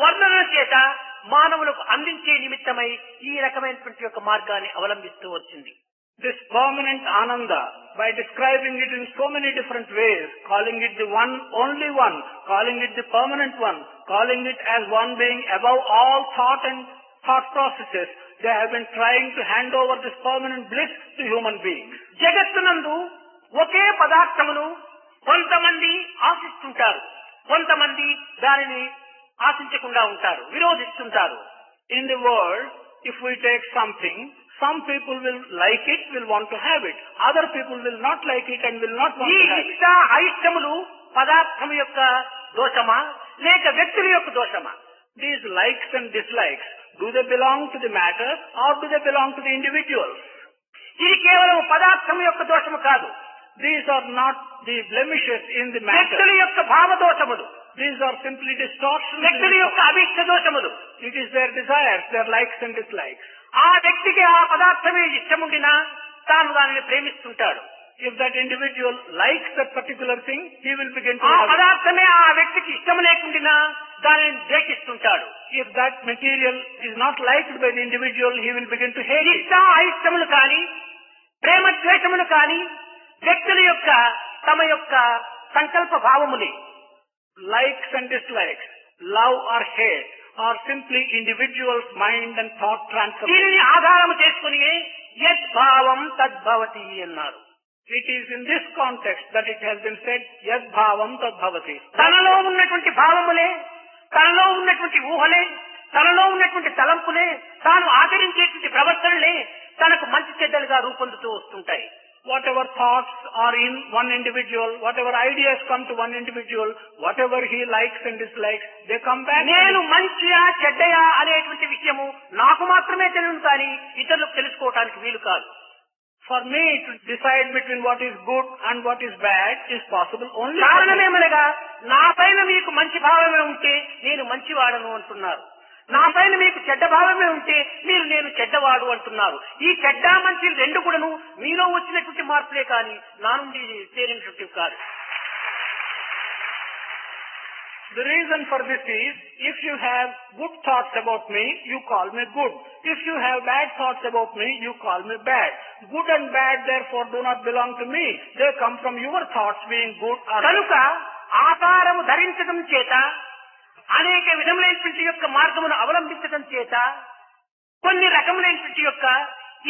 వర్ణనల చేత మానవులకు అందించే నిమిత్తమై ఈ రకమైనటువంటి యొక్క మార్గాన్ని అవలంబిస్తూ వచ్చింది. This permanent Ananda, by describing it in so many different ways, calling it the one, only one, calling it the permanent one, calling it as one being above all thought and thought processes, they have been trying to hand over this permanent bliss to human beings. జగత్తునందు ఒకే పదార్థమును కొంతమంది ఆశిస్తుంటారు, కొంతమంది దానిని ఆశించకుండా ఉంటారు, విరోధిస్తుంటారు. In the world, if we take something, some people will like it, will want to have it. Other people will not like it and will not want ఈ to have it. ఇష్ట అయిష్టములు పదార్థం యొక్క దోషమా లేక వ్యక్తుల యొక్క దోషమా? These likes and dislikes, do they belong to the matter or do they belong to the individuals? ఇది కేవలం పదార్థం యొక్క దోషము కాదు. These are not the blemishes in the matter. వ్యక్తుల యొక్క భావ దోషములు, These are simply distortions. వ్యక్తుల యొక్క అభిష్ట దోషములు. It is their desires, their likes and dislikes. ఆ వ్యక్తికి ఆ పదార్థమే ఇష్టముండినా తాను దానిని ప్రేమిస్తుంటాడు. If that individual likes that particular thing, he will begin to ఆ love it. పదార్థమే ఆ వ్యక్తికి ఇష్టం లేకుండినా దానిని ద్వేషిస్తుంటాడు. If that material is not liked by the individual, he will begin to hate it. ఇష్ట అయిష్టములు కాని, ప్రేమ ద్వేషములు కాని వ్యక్తుల యొక్క తమ యొక్క సంకల్ప భావములే. Likes and dislikes, love or hate, are simply individuals' mind and thought transformation. దీనిని ఆధారము చేసుకుని యద్భావం తద్భవతి అన్నారు. It is in this context that it has been said, yad bhavam tad bhavati. తనలో ఉన్నటువంటి భావములే, తనలో ఉన్నటువంటి ఊహలే, తనలో ఉన్నటువంటి తలంపులే, తాను ఆచరించేటువంటి ప్రవర్తనలే తనకు మంచి చెడ్డలుగా రూపొందుతూ వస్తుంటాయి. Whatever thoughts are in one individual, whatever ideas come to one individual, whatever he likes and dislikes, they come back. నేను మంచియా చెడ్డయా అనేటువంటి విషయము నాకు మాత్రమే తెలియదు కానీ ఇతరులకు తెలుసుకోవటానికి వీలు కాదు. For me to decide between what is good and what is bad is possible only. కారణమేమనగా నా పైన మీకు మంచి భావమే ఉంటే నేను మంచివాడను అంటున్నారు, నా పైన మీకు చెడ్డ భావమే ఉంటే మీరు నేను చెడ్డవాడు అంటున్నారు. ఈ చెడ్డ మంచి రెండు కూడాను మీలో వచ్చినటువంటి మార్పులే కానీ నా నుండి చేరినటువంటి కాదు. The reason for this is, if you have good thoughts about me, you call me good. If you have bad thoughts about me, you call me bad. Good and bad therefore do not belong to me. They come from your thoughts being good or bad. కనుక ఆకారము ధరించడం చేత, అనేక విధములైనటువంటి యొక్క మార్గమును అవలంబించడం చేత, కొన్ని రకములైనటువంటి యొక్క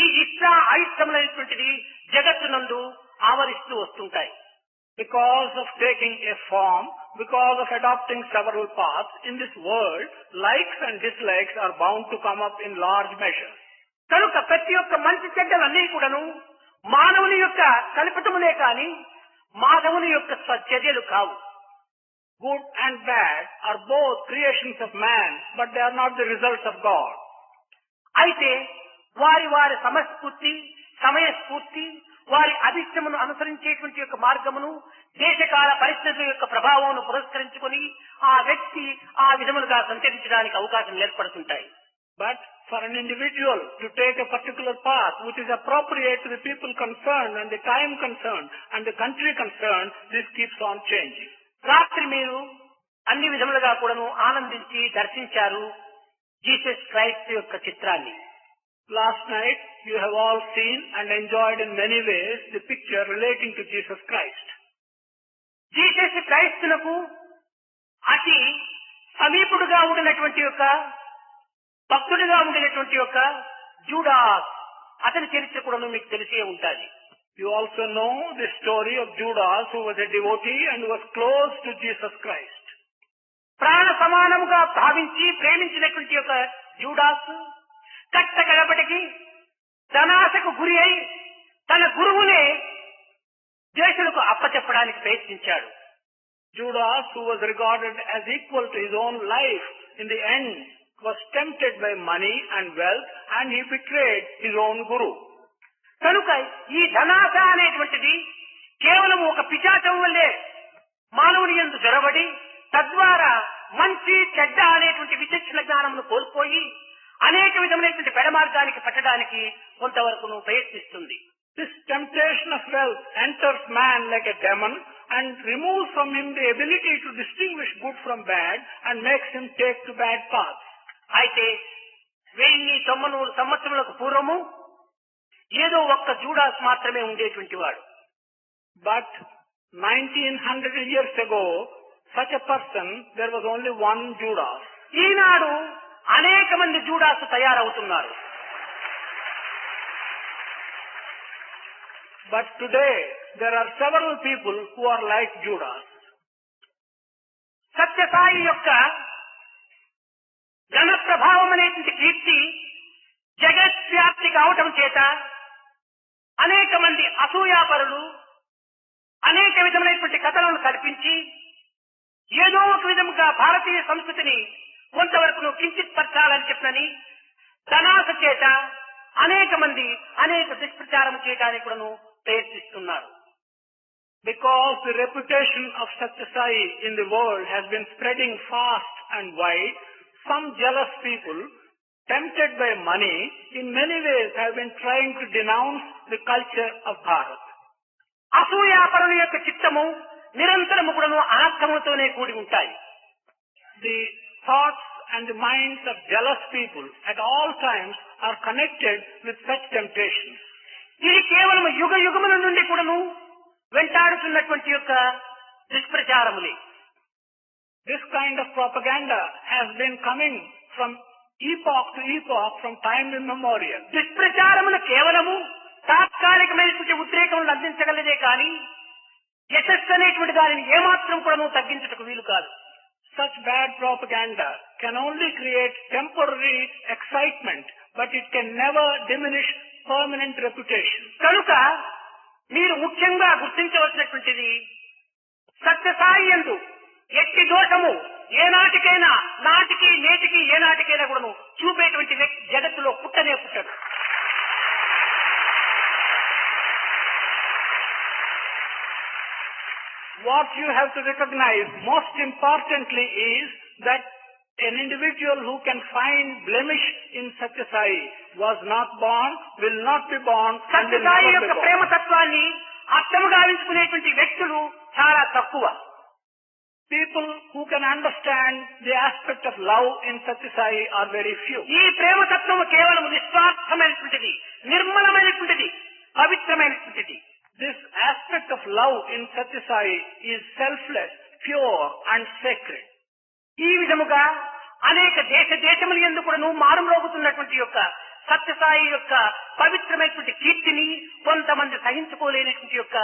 ఈ ఇష్ట అయిష్టములైనటువంటిది జగత్తునందు ఆవరిస్తూ వస్తుంటాయి. Because of taking a form, because of adopting several paths in this world, likes and dislikes are bound to come up in large measure. కనుక ప్రతి ఒక్క మంచి చెడ్డలన్నీ కూడాను మానవుని యొక్క కల్పితములే కాని మాధవుని యొక్క చర్యలు కావు. Good and bad are both creations of man, but they are not the results of God. అయితే వారి వారి సమస్ఫూర్తి, సమయస్ఫూర్తి, వారి అభిష్టమును అనుసరించేటువంటి యొక్క మార్గమును, దేశకాల పరిస్థితుల యొక్క ప్రభావమును పురస్కరించుకొని ఆ వ్యక్తి ఆ విధములుగా సంచరించడానికి అవకాశం ఏర్పడుతుంటాయి. But for an individual to take a particular path which is appropriate to the people concerned and the time concerned and the country concerned, this keeps on changing. రాత్రి మీరు అన్ని విధములుగా కూడాను ఆనందించి దర్శించారు జీసస్ క్రైస్ట్ యొక్క చిత్రాన్ని. Last night you have all seen and enjoyed in many ways the picture relating to Jesus Christ. Jesus క్రైస్తునకు అతి సమీపుడుగా ఉండినటువంటి యొక్క భక్తుడిగా ఉండినటువంటి యొక్క జూడాస్, అతని చరిత్ర కూడా మీకు తెలిసే ఉంటుంది. You also know the story of Judas, who was a devotee and was close to Jesus Christ. ప్రాణ సమానముగా భావించి ప్రేమించినటువంటి యొక్క జూడాస్ కట్టకడపటికి ధనాశకు గురి అయి తన గురువునే ద్వేషులకు అప్పచెప్పడానికి ప్రయత్నించాడు. Judas, who was regarded as equal to his own life, in the end was tempted by money and wealth and he betrayed his own guru. కనుక ఈ ధనాశ అనేటువంటిది కేవలం ఒక పిశాచం వల్లే మానవుని యందు జొరబడి తద్వారా మంచి చెడ్డ అనేటువంటి విచక్షణ జ్ఞానమును కోల్పోయి అనేక విధమైనటువంటి పెడమార్గానికి పట్టడానికి కొంతవరకు ప్రయత్నిస్తుంది. This temptation of wealth enters man like a demon and removes from him the ability to distinguish good from bad and makes him take to bad paths. అయితే 1090 సంవత్సరములకు పూర్వము ఏదో ఒక్క జూడాస్ మాత్రమే ఉండేటువంటి వాడు. But 1900 years ago, such a person, there was only one Judas. ఈనాడు అనేక మంది Judas తయారవుతున్నారు. But today, there are several people who are like Judas. సత్య సాయి యొక్క ఘన ప్రభావం అనేటువంటి కీర్తి జగద్వ్యాప్తి కావటం చేత అనేక మంది అసూయాపరులు అనేక విధమైనటువంటి కథలను కల్పించి ఏదో ఒక విధముగా భారతీయ సంస్కృతిని కొంతవరకు కించిత్ పరచాలని చెప్పని ధనాశ చేత అనేక మంది అనేక దుష్ప్రచారం చేయడానికి కూడా ప్రయత్నిస్తున్నారు. Because the reputation of Satya Sai in the world has been spreading fast and wide, some jealous people, tempted by money, in many ways have been trying to denounce the culture of Bharat. అసూయాపరుల యొక్క చిత్తము నిరంతరము కూడా అనర్థములతోనే కూడి ఉంటాయి. The thoughts and the minds of jealous people at all times are connected with such temptations. ఇది కేవలం యుగ యుగముల నుండి కూడాను వెంటాడుతున్నటువంటి యొక్క దుష్ప్రచారములే. This kind of propaganda has been coming from epoch to epoch, from time immemorial. దుష్ప్రచారములు కేవలము తాత్కాలికమైనటువంటి ఉద్రేకములను అందించగలదే కానీ యశస్సు అనేటువంటి దానిని ఏమాత్రం కూడా తగ్గించుటకు వీలు కాదు. Such bad propaganda can only create temporary excitement, but it can never diminish permanent reputation. కనుక మీరు ముఖ్యంగా గుర్తించవలసినటువంటిది సత్యసాయి యందు ఎట్టి దోషము ఏనాటికైనా నాటికి నేటికి ఏనాటికైనా కూడా చూపేటువంటి వ్యక్తి జగత్తులో పుట్టనే పుట్టడు. What you have to recognize most importantly is that an individual who can find blemish in Satya Sai was not born, will not be born, and will Sathya Sai never be యొక్క born. ప్రేమ తత్వాన్ని అర్థము గావించుకునేటువంటి వ్యక్తులు చాలా తక్కువ. People who can understand the aspect of love in Satya Sai are very few. ఈ ప్రేమ తత్వము కేవలం నిస్వార్థమైనటువంటిది, నిర్మలమైనటువంటిది, పవిత్రమైనటువంటిది. This aspect of love in Satya Sai is selfless, pure and sacred. ఈ విధముగా అనేక దేశముల యందు కూడాను మారుమ్రోగుతున్నటువంటి యొక్క సత్యసాయి యొక్క పవిత్రమైనటువంటి కీర్తిని కొంతమంది సహించుకోలేనటువంటి యొక్క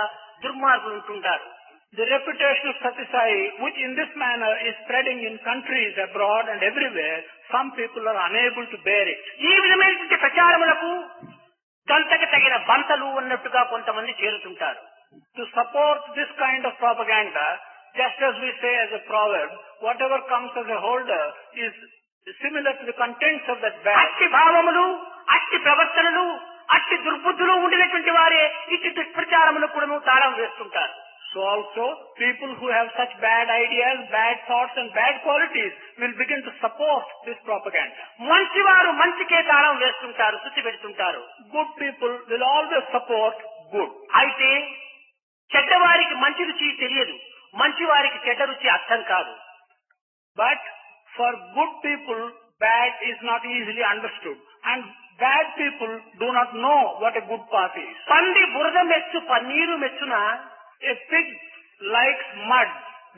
దుర్మార్గులు ఉంటుంటారు. The reputation of Satya Sai, which in this manner is spreading in countries abroad and everywhere, some people are unable to bear it. ఈ విధమైనటువంటి ప్రచారములకు గంటకు తగిన బంతలు ఉన్నట్టుగా కొంతమంది చేరుతుంటారు. To support this kind of propaganda, just as we say as a proverb, whatever comes as a holder is similar to the contents of that bag. అట్టి భావములు, అట్టి ప్రవర్తనలు, అట్టి దుర్బుద్ధులు ఉండినటువంటి వారే ఇట్టి దుష్ప్రచారములకు కూడా తాళం వేస్తుంటారు. So also, people who have such bad ideas, bad thoughts and bad qualities will begin to support this propaganda. మంచివారు మంచికే తాళం వేస్తుంటారు, శుద్ధి పెడుతుంటారు. Good people will always support good. అయితే చెడ్డవారికి మంచి రుచి తెలియదు, మంచివారికి చెడ్డ రుచి అర్థం కాదు. But for good people, bad is not easily understood. And bad people do not know what a good path is. పంది బురద మెచ్చు paneer మెచ్చున, A pig likes mud.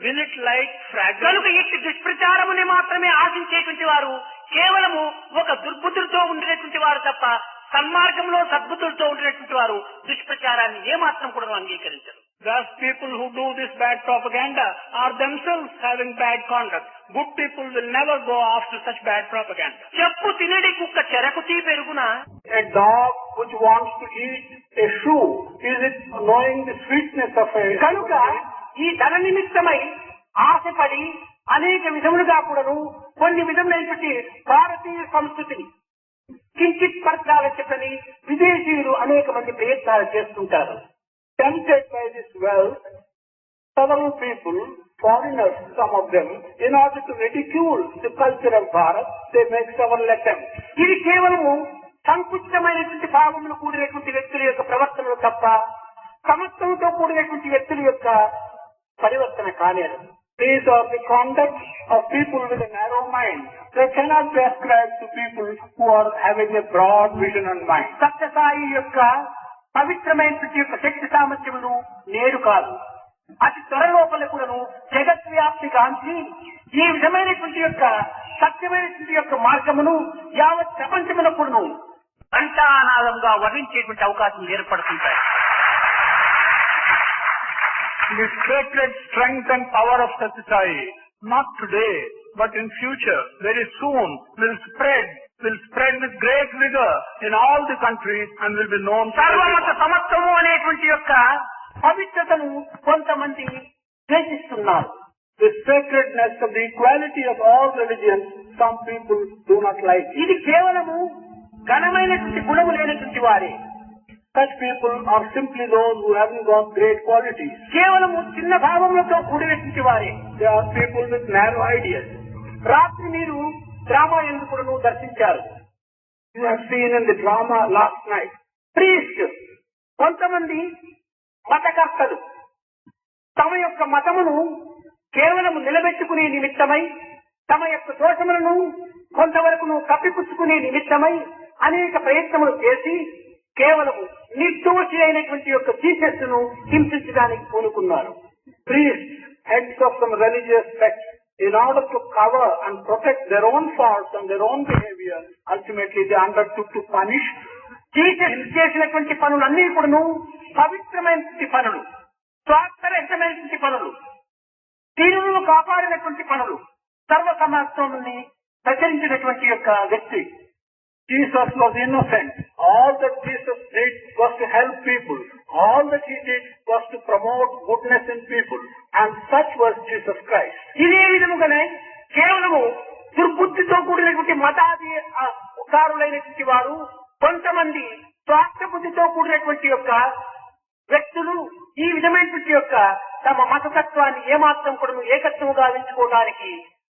Will it like fragrance? కనుక ఇట్టి దుష్ప్రచారముని మాత్రమే ఆశించేటువంటి వారు కేవలము ఒక దుర్బుద్ధులతో ఉండినటువంటి వారు తప్ప సన్మార్గంలో సద్బుద్ధులతో ఉండినటువంటి వారు దుష్ప్రచారాన్ని ఏమాత్రం కూడా అంగీకరించరు. Thus, people who do this bad propaganda are themselves having bad conduct. Good people will never go after such bad propaganda. చెప్పు తినడి కుక్క చెరకుతీ పెరుగున. A dog which wants to eat a shoe, is it knowing the sweetness of a... కనుక ఈ ధన నిమిత్తమై ఆశపడి అనేక విధములుగా కూడాను కొన్ని విధములైనటువంటి భారతీయ సంస్కృతిని కించిత్ పరచాలని విదేశీయులు అనేక మంది ప్రయత్నాలు చేస్తుంటారు. Tempted by this wealth, several people, foreigners, some of them, in order to ridicule the culture of Bharat, they make several attempts. ఇది కేవలము సంకుచితమైనటువంటి భావములు కూడినటువంటి వ్యక్తుల యొక్క ప్రవర్తనలు తప్ప సమత్వంతో కూడినటువంటి వ్యక్తుల యొక్క పరివర్తన కాలేదు. These are the conduct of people with a narrow mind. They cannot be ascribed to people who are having a broad vision and mind. Sathya Sai యొక్క పవిత్రమైనటువంటి యొక్క శక్తి సామర్థ్యములు నేడు కాదు, అతి త్వరలోపల కూడాను జగద్వ్యాప్తి గాంచి ఈ విధమైనటువంటి యొక్క సత్యమైనటువంటి యొక్క మార్గమును యావత్ ప్రపంచమునకును ఘంటానాదంగా వర్ణించేటువంటి అవకాశం ఏర్పడుతుంటాయి. The sacred strength and power of Satya Sai, not today, but in future, very soon, will spread with great vigor in all the countries and will be known to సర్వమత everyone. సమత్వము అనేటువంటి యొక్క పవిత్రతను కొంతమంది ద్వేషిస్తున్నారు. The sacredness of the equality of all religions, some people do not like. ఇది కేవలము ఘనమైనటువంటి గుణము లేనటువంటి వారే. Such people are simply those who haven't got great qualities. కేవలము చిన్న భావములతో కూడినటువంటి వారే. They are people with narrow ideas. రాత్రి మీరు డ్రామా ఎందుకు దర్శించారు. You have seen in the drama last night. Priest కొంతమంది మతకర్తలు తమ యొక్క మతమును కేవలము నిలబెట్టుకునే నిమిత్తమై, తమ యొక్క దోషములను కొంతవరకు కప్పిపుచ్చుకునే నిమిత్తమై అనేక ప్రయత్నములు చేసి కేవలము నిర్దోషి అయినటువంటి యొక్క జీసస్ ను హింసించడానికి పూనుకున్నారు. Priests, heads of some religious sects, in order to cover and protect their own faults and their own behavior, ultimately they undertook to punish. Jesus చేసినటువంటి పనులన్నీ కూడాను పవిత్రమైనటువంటి పనులు, స్వార్థరహితమైనటువంటి పనులు, తీరును కాపాడినటువంటి పనులు, సర్వ సమాజాన్ని ప్రచరించినటువంటి యొక్క వ్యక్తి. Jesus was innocent. All that Jesus did was to help people. All that he did was to promote goodness in people. And such was Jesus Christ. ఇదే విధముగానే కేవలము దుర్బుద్ధితో కూడినటువంటి మతాధికారులైనటువంటి వారు, కొంతమంది స్వార్థ బుద్ధితో కూడినటువంటి యొక్క వ్యక్తులు ఈ విధమైనటువంటి యొక్క తమ మతతత్వాన్ని ఏమాత్రం కూడా ఏకత్వముగా ఎంచుకోవడానికి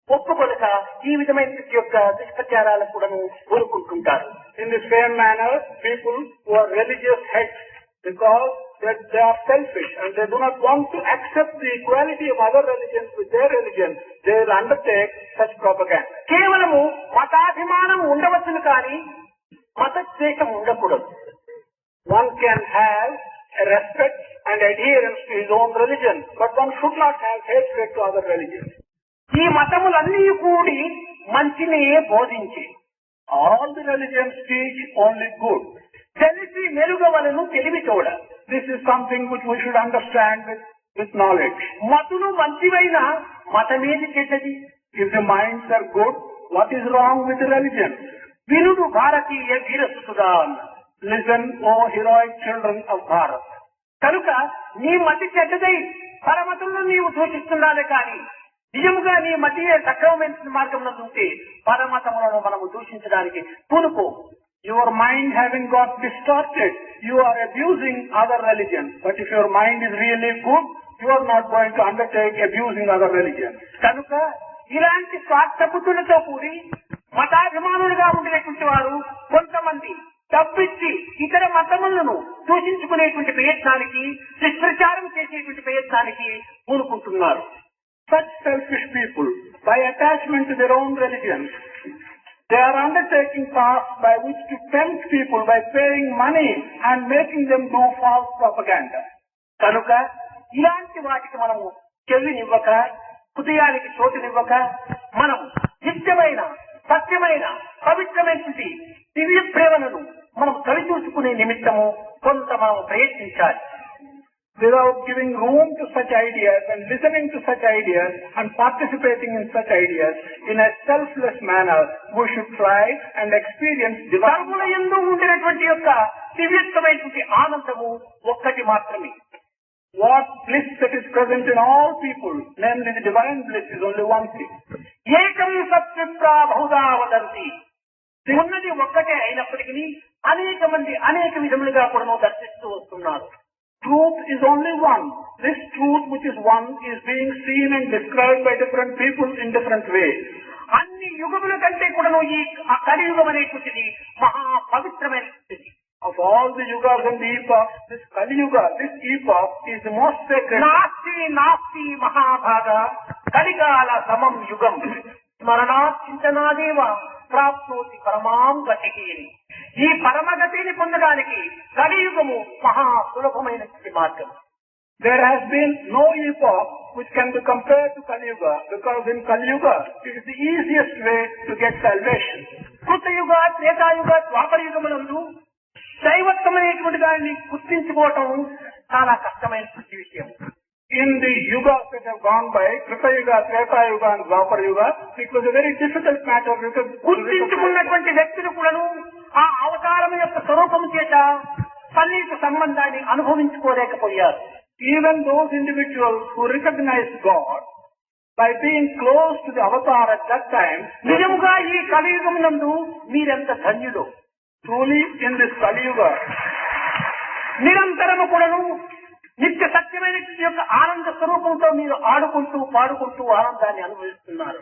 ఒప్పుకొనక ఈ విధమైనటువంటి యొక్క దుష్ప్రచారాలకు కూడా ఊరుకుంటుంటారు. In the same manner, people who are religious heads, because that they are selfish and they do not want to accept the equality of other religions with their religion, they will undertake such propaganda. కేవలము మతాభిమానం ఉండవచ్చును కానీ మతద్వేషం ఉండకూడదు. One can have a respect and adherence to his own religion, but one should not have hatred to other religions. ఈ మతములన్నీ కూడి మంచినే బోధించి All the religions teach only good. తెలిసి మెరుగవలను తెలివి తోడ. This is something which we should understand with knowledge. మతులు మంచివైన మతమేది చెడ్డది? If the minds are good, what is wrong with the religion? వినుడు భారతీయ వీరసుతుడా. Listen, O heroic children of Bharat. కనుక నీ మతి చెడ్డదై పరమతులను నీవు దూషిస్తున్నావే కానీ నిజముగా నీ మతియే సక్రమమైన మార్గంలో ఉంటే పరమతములను మనము దూషించడానికి పూనుకో. Your mind having got distorted, you are abusing other religions. But if your mind is really good, you are not going to undertake abusing other religions. కనుక ఇలాంటి స్వార్థబుద్ధులతో కూడి మతాభిమానులుగా ఉండేటువంటి వారు కొంతమంది డబ్బిచ్చి ఇతర మతములను దూషించుకునేటువంటి ప్రయత్నానికి, దుష్ప్రచారం చేసేటువంటి ప్రయత్నానికి పూనుకుంటున్నారు. Such selfish people, by attachment to their own religions, they are undertaking paths by which to tempt people by paying money and making them do false propaganda. కనుక ఇలాంటి వాటికి మనము చెవినివ్వక, హృదయానికి చోటునివ్వక, మనం నిత్యమైన సత్యమైన పవిత్రమైనటువంటి దివ్య ప్రేమలను మనం కవిచూసుకునే నిమిత్తము కొంత మనం ప్రయత్నించాలి. Without giving room to such ideas and listening to such ideas and participating in such ideas in a selfless manner, we should try and experience divine. సర్వుల యందు ఉండినటువంటి యొక్క దివ్యత్వమైనటువంటి ఆనందము ఒక్కటి మాత్రమే. What bliss that is present in all people, namely the divine bliss, is only one thing. ఏకం సత్విప్రా బహుదా వదంతి. ఉన్నది ఒక్కటే అయినప్పటికీ అనేక మంది అనేక విధములుగా కూడా దర్శిస్తూ వస్తున్నారు. Truth is only one. This truth which is one is being seen and described by different people in different ways. అన్ని యుగముల కంటే కూడా ఈ కలియుగం అనేటువంటిది మహా పవిత్రమైనటువంటిది. Of all the yugas and the epochs, this Kali Yuga, this epoch is the most sacred. నాస్తి నాస్తి మహాభాగ కలికాల సమం యుగం స్మరణాత్ చింతనాదేవ ప్రాప్నోతి పరమాం గతికి. ఈ పరమగతిని పొందడానికి కలియుగము మహా సులభమైనటువంటి మార్గం. There has been no epoch which can be compared to Kali Yuga, because in Kali Yuga it is the easiest way to get salvation. కృతయుగ, త్రేతాయుగ, ద్వాపర యుగములందు దైవత్వమైనటువంటి దాన్ని గుర్తించుకోవటం చాలా కష్టమైనటువంటి విషయం. In the yugas that have gone by, Krita Yuga, Treta Yuga and Dwapara Yuga, it was a very difficult matter. గుర్తించుకున్నటువంటి వ్యక్తులు కూడాను ఆ అవతారం యొక్క స్వరూపం చేత సన్నిహిత సంబంధాన్ని అనుభవించుకోలేకపోయారు. Even those individuals who recognized God by being close to the avatar at that time, నిజముగా ఈ కలియుగం నందు మీరెంత ధన్యులు. truly in this Kali Yuga, నిరంతరము కూడాను నిత్య సత్యమైన యొక్క ఆనంద స్వరూపంతో మీరు ఆడుకుంటూ పాడుకుంటూ ఆనందాన్ని అనుభవిస్తున్నారు.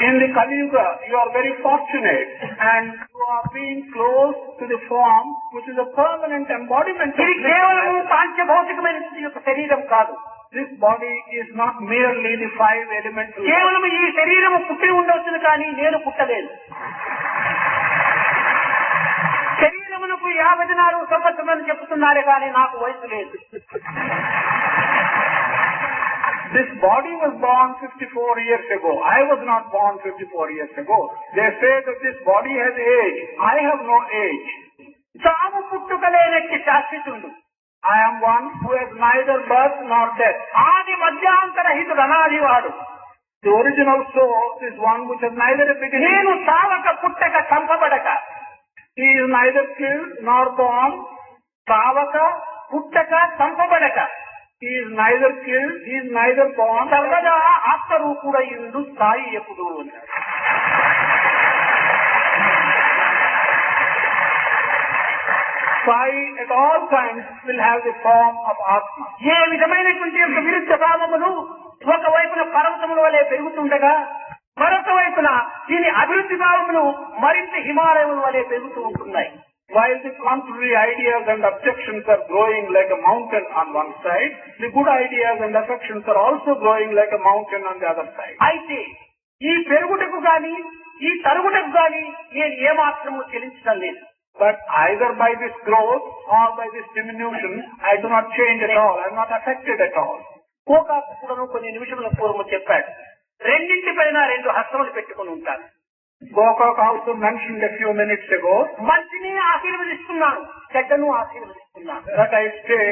In the Kali Yuga, you are very fortunate and you are being close to the form which is a permanent embodiment. ఇది కేవలం పాంచభౌతికమైన యొక్క శరీరం కాదు. This body is not merely the five elemental. కేవలం ఈ శరీరము పుట్టి ఉండవచ్చును కానీ నేను పుట్టలేదు. శరీరమునకు 54 సంవత్సరాలు చెప్తున్నారే కానీ నాకు వయసు లేదు. This body was born 54 years ago. I was not born 54 years ago. They say that this body has age. I have no age. చావు పుట్టుకలేనట్టి శాశ్వతుడు. I am one who has neither birth nor death. ఆది మధ్యాంతరహితుడు అనాదివాడు. The original source is one which has neither a beginning. నేను చావక పుట్టక చంపబడక. He is neither killed nor born. చావక పుట్టక చంపబడక. He is neither killed, he is neither born. సర్వదా ఆత్మరూపుడయుండు స్థాయి ఎప్పుడు. Sai at all times will have the form of Atma. ఏ విధమైనటువంటి యొక్క విరుద్ధ భావములు ఒకవైపున పర్వతముల వలె పెరుగుతుండగా మరొక వైపున దీని అభివృద్ధి భావములు మరింత హిమాలయముల వలె పెరుగుతూ ఉంటున్నాయి. While the contrary ideas and objections are growing like a mountain on one side, the good ideas and affections are also growing like a mountain on the other side. అయితే ఈ పెరుగుటకు గాని ఈ తరుగుటకు గాని నేను ఏమాత్రము చెల్లించడం లేదు. But either by this growth or by this diminution, I do not change at all. I am not affected at all. కోకాకు కూడా కొన్ని నిమిషముల పూర్వము చెప్పాడు, రెండింటిపైన రెండు హస్తములు పెట్టుకుని ఉంటాను. Gokak also mentioned a few minutes ago మంచిని ఆశీర్వదిస్తున్నాను, చెడ్డను ఆశీర్వదిస్తున్నాను. that I stay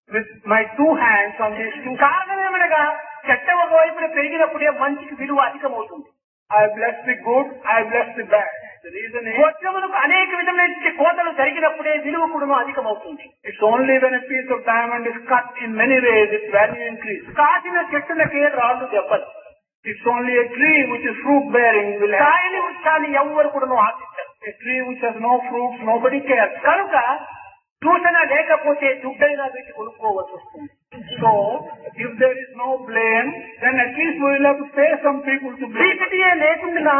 with my two hands on these two. కారణం ఏమనగా చెడ్డ ఒకవైపున పెరిగినప్పుడే మంచికి విలువ అధికమవుతుంది. I bless the good, I bless the bad. The reason is వజ్రములకు అనేక విధమైన కోతలు జరిగినప్పుడే విలువ కూడా అధికమవుతుంది. it's only when a piece of diamond is cut in many ways its value increases. కాసిన చెట్టులకే రాళ్ళు దెబ్బలు. It's only a tree which is fruit bearing will have. కాయని వృక్షాన్ని ఎవ్వరు కూడా ఆశించరు. A tree which has no fruits, nobody cares. కనుక దూషణ లేకపోతే దుడ్డైనా వీటి కొనుక్కోవలసి వస్తుంది. So, if there is no blame, then at least we will have to pay some people to blame. చీకటియే లేకుండా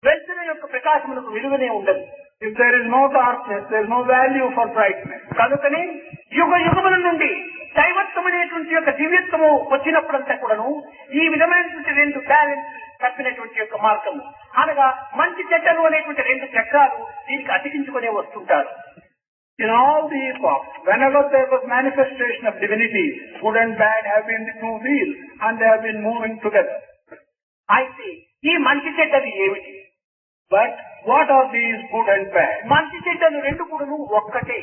వెలుతురు యొక్క ప్రకాశములకు విలువనే ఉండదు. If there is no darkness, there is no value for brightness. కనుకని యుగ యుగముల నుండి దైవత్వమైనటువంటి యొక్క దివ్యత్వము వచ్చినప్పుడంతా కూడాను ఈ విధమైనటువంటి రెండు బ్యాలెన్స్ తప్పినటువంటి యొక్క మార్గము అనగా మంచి చెడ్డలు అనేటువంటి రెండు చక్రాలు దీనికి అతికించుకునే వస్తుంటారు. In all the epochs, whenever there was manifestation of divinity, good and bad have been the two wheels and they have been moving together. అయితే ఈ మంచి చెడ్డలు ఏమిటి? But what are these good and bad? మంచి చెడ్డలు రెండు కూడాను ఒక్కటే.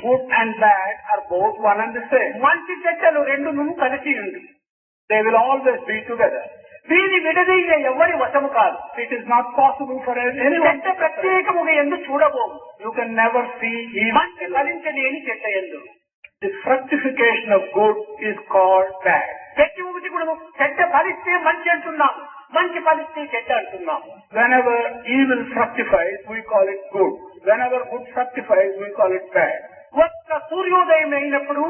Good and bad are both one and the same. మంచి చెడ్డలు రెండును కలిసి ఉంది. They will always be together. వీరి విడదీయ ఎవరి వశము కాదు. It is not possible for anyone. చెడ్డ ప్రత్యేకముగా ఎందు చూడబోము. You can never see మంచి evil. ఫలించలేని చెడ్డ ఎందు. The fructification of good is called bad. ప్రతి ఒక్కటి కూడా చెడ్డ ఫలిస్తే మంచి అంటున్నాము, మంచి ఫలిస్తే చెడ్డ అంటున్నాము. Whenever evil fructifies, we call it good. Whenever good fructifies, we call it bad. ఒక్క సూర్యోదయం అయినప్పుడు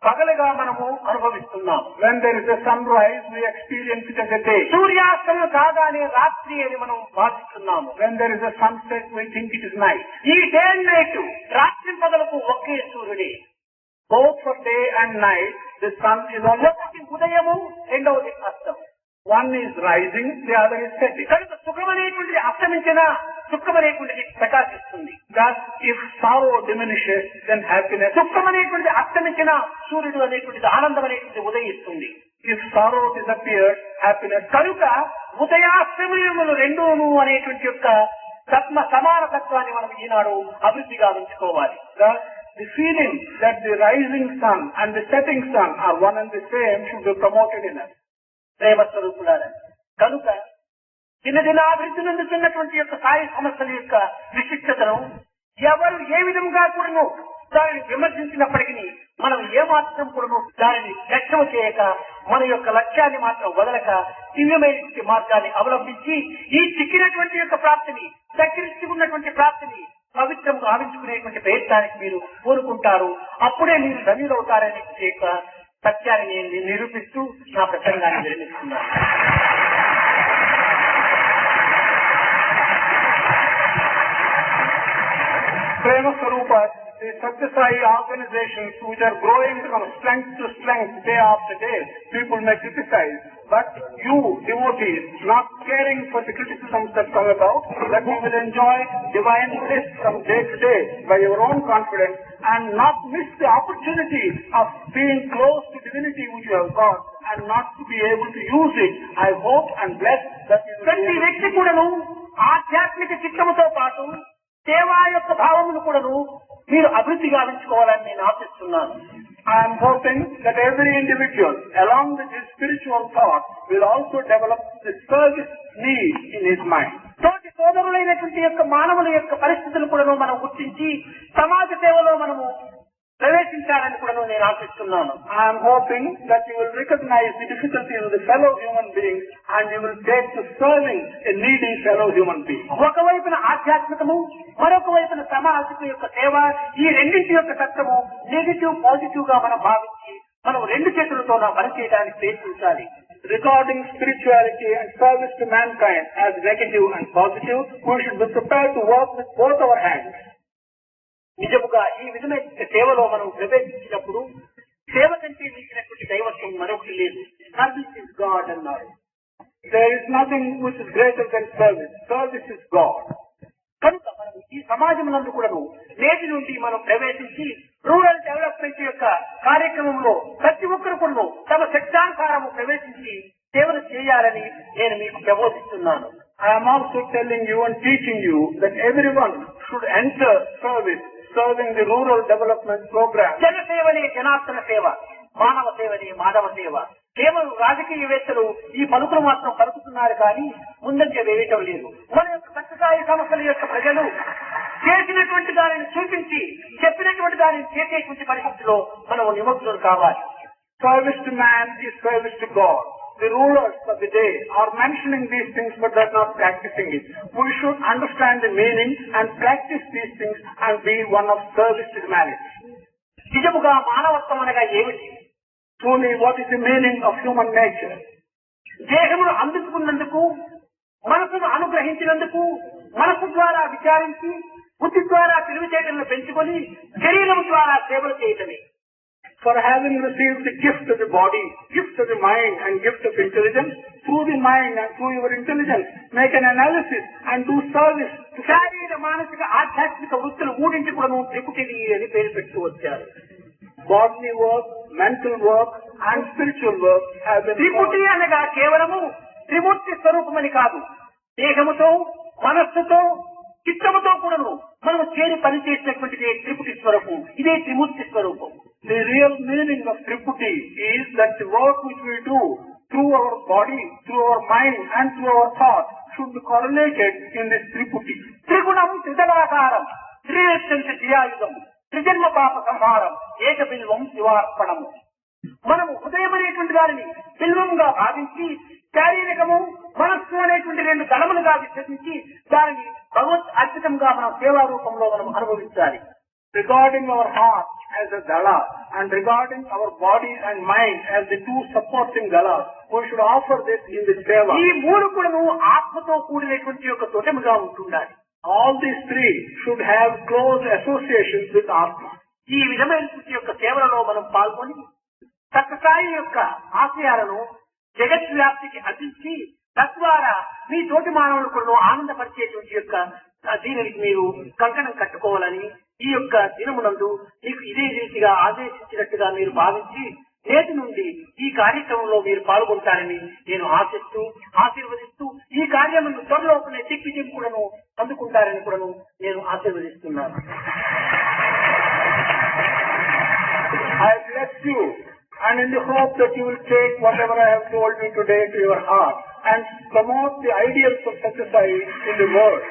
పగలుగా మనము అనుభవిస్తున్నాము. When there is a sunrise, we experience it as a day. సూర్యాస్తమయం కాగానే రాత్రి అని మనం భావిస్తున్నాము. When there is a sunset, we think it is night. ఈ డే అండ్ నైట్ రాత్రి పగలకు ఒకే సూర్యుడే. Both for day and night, the sun is on. ఒకటి ఉదయము, రెండవది అస్తం. One is rising, the other is setting. కనుక సుఖమనేటువంటిది అస్తమించినా దుఃఖమనేటువంటిది ప్రకాశిస్తుంది. Thus, if sorrow diminishes, then happiness. దుఃఖమనేటువంటిది అస్తమించినా సూర్యుడు అనేటువంటిది ఆనందం అనేటువంటిది ఉదయిస్తుంది. If sorrow disappears, happiness. కనుక ఉదయాస్తమయములు రెండూను అనేటువంటి యొక్క సమాన తత్వాన్ని మనం ఈనాడు అభివృద్ధిగా ఉంచుకోవాలి. Thus, the feeling that the rising sun and the setting sun are one and the same should be promoted in us. ప్రేమ స్వరూపులారా, కనుక దినదినాభివృద్ధి చెందుతున్నటువంటి యొక్క సాయి సమస్యల యొక్క విశిష్టతను ఎవరు ఏ విధంగా కూడాను దానిని విమర్శించినప్పటికీ మనం ఏమాత్రం కూడాను దానిని లక్ష్యం చేయక మన యొక్క లక్ష్యాన్ని మాత్రం వదలక దివ్యమైనటువంటి మార్గాన్ని అవలంబించి ఈ చిక్కినటువంటి యొక్క ప్రాప్తిని ఉన్నటువంటి ప్రాప్తిని పవిత్రం గావించుకునేటువంటి ప్రయత్నానికి మీరు కోరుకుంటారు. అప్పుడే మీరు ధన్యులవుతారనే యొక్క సత్యాన్ని నేను నిరూపిస్తూ నా ప్రసంగాన్ని నిర్మిస్తున్నాను. Prema Sarupa, the Satya Sai organizations which are growing from strength to strength day after day, people may criticize. But you, devotees, not caring for the criticisms that come about, that you will enjoy divine bliss from day to day by your own confidence and not miss the opportunity of being close to divinity which you have got and not to be able to use it. I hope and bless that you will ప్రతి వ్యక్తి కూడాను ఆధ్యాత్మిక చిత్తముతో పాటు సేవా యొక్క భావమును కూడాను మీరు అభివృద్ధి గావించుకోవాలని నేను ఆశిస్తున్నాను. I am hoping that every individual, along with his spiritual thought, will also develop the service need in his mind. తోటి సోదరులైనటువంటి యొక్క మానవుల యొక్క పరిస్థితులు కూడాను మనం గుర్తించి సమాజ సేవలో మనము ప్రవేశించాలని కూడా నేను ఆశిస్తున్నాను. I am hoping that you will recognize the difficulties of the fellow human beings and you will take to serving a needy fellow human being. ఒకవైపున ఆధ్యాత్మికము, మరొక వైపున సమాజం యొక్క సేవ, ఈ రెండింటి యొక్క తత్వము నెగిటివ్ పాజిటివ్ గా మనం భావించి మనం రెండు చేతులతో పనిచేయడానికి ప్రయత్నించాలి. Regarding spirituality and service to mankind as negative and positive, we should be prepared to work with both our hands. నిజముగా ఈ విధమైన సేవలో మనం ప్రవేశించినప్పుడు సేవ కంటే మించినటువంటి దైవత్వం మరొకటి లేదు. సర్వీస్ ఇస్ గాడ్ అన్నారు. There is nothing which is greater than service. Service is God. కనుక మనం ఈ సమాజంలో కూడాను నేటి నుండి మనం ప్రవేశించి రూరల్ డెవలప్మెంట్ యొక్క కార్యక్రమంలో ప్రతి ఒక్కరు కూడా తమ శక్తానుసారము ప్రవేశించి సేవలు చేయాలని నేను మీకు ప్రబోధిస్తున్నాను. I am also telling you and teaching you that everyone should enter service, serving the rural development program. జనసేవనే Janardhana సేవ, మానవ సేవనే మాధవ సేవ. కేవలం రాజకీయవేత్తలు ఈ పలుకులు మాత్రం పలుకుతున్నారు కానీ ముందంజ వేయటం లేదు. మన యొక్క సత్యసాయి సంస్థల యొక్క ప్రజలు చేసినటువంటి దానిని చూపించి చెప్పినటువంటి దానిని చేసేటువంటి పరిస్థితిలో మనం నిమగ్నం కావాలి. Service to man is service to God. The rulers of the day are mentioning these things but they are not practicing it. We should understand the meaning and practice these things and be one of service to humanity. నిజముగా మానవత్వం అనగా ఏమిటి? Truly, what is the meaning of human nature? దేహమును అందుకున్నందుకు, మనసును అనుగ్రహించినందుకు, మనసు ద్వారా విచారించి, బుద్ధి ద్వారా తెలివితేటలను పెంచుకొని, శరీరం ద్వారా సేవలు చేయటమే. For having received the gift of the body, gift of the mind and gift of intelligence, through the mind and through your intelligence, make an analysis and do service. శారీర మానసిక ఆధ్యాత్మిక వృత్తులు మూడింటి కూడా త్రిపుటిని అని పేరు పెడుతూ వచ్చారు. Bodily work, mental work and spiritual work have been త్రిపుటి అనగా కేవలము త్రిమూర్తి స్వరూపమని కాదు. దేహముతో, మనస్సుతో, చిత్తముతో కూడాను మనం చేరి పనిచేసినటువంటిదే త్రిపుటి స్వరూపం. ఇదే త్రిమూర్తి స్వరూపం. The real meaning of Triputi is that the work which we do through our body, through our mind and through our thought should be correlated in this Triputi. త్రిగుణం త్రిదళాకారం, త్రినేత్రం త్రియాయుధం, త్రిజన్మ పాప సంహారం, ఏక బిల్వం శివార్పణము. మనము హృదయం అనేటువంటి దానిని బిల్వంగా భావించి శారీరకము, మనస్సు అనేటువంటి రెండు దళములుగా విశ్వసించి దానిని భగవత్ అర్పితంగా మనం సేవా రూపంలో మనం అనుభవించాలి. Regarding our heart as a dala and regarding our body and mind as the two supporting dalas, we should offer this in the seva. ఈ మూడు కూడాను ఆత్మతో కూడినటువంటి యొక్క తొటెముగా ఉంటుండాలి. All these three should have close associations with Atma. ఈ విధమైనటువంటి యొక్క సేవలలో మనం పాల్గొని సత్యసాయి యొక్క ఆశయాలను జగద్వ్యాప్తికి అందించి తద్వారా మీ తోటి మానవులు కూడా ఆనందపరిచేటువంటి యొక్క దీనికి మీరు కంకణం కట్టుకోవాలని ఈ యొక్క దినమునందు మీకు ఇదే రీతిగా ఆదేశించినట్టుగా మీరు భావించి నేటి నుండి ఈ కార్యక్రమంలో మీరు పాల్గొంటారని నేను ఆశిస్తూ ఆశీర్వదిస్తూ ఈ కార్యమును త్వరలోనే దిగ్విజయం కూడాను అందుకుంటారని కూడాను నేను ఆశీర్వదిస్తున్నాను. I bless you and in the hope that you will take whatever I have told you today to your heart and promote the ideals of Satya Sai in the world.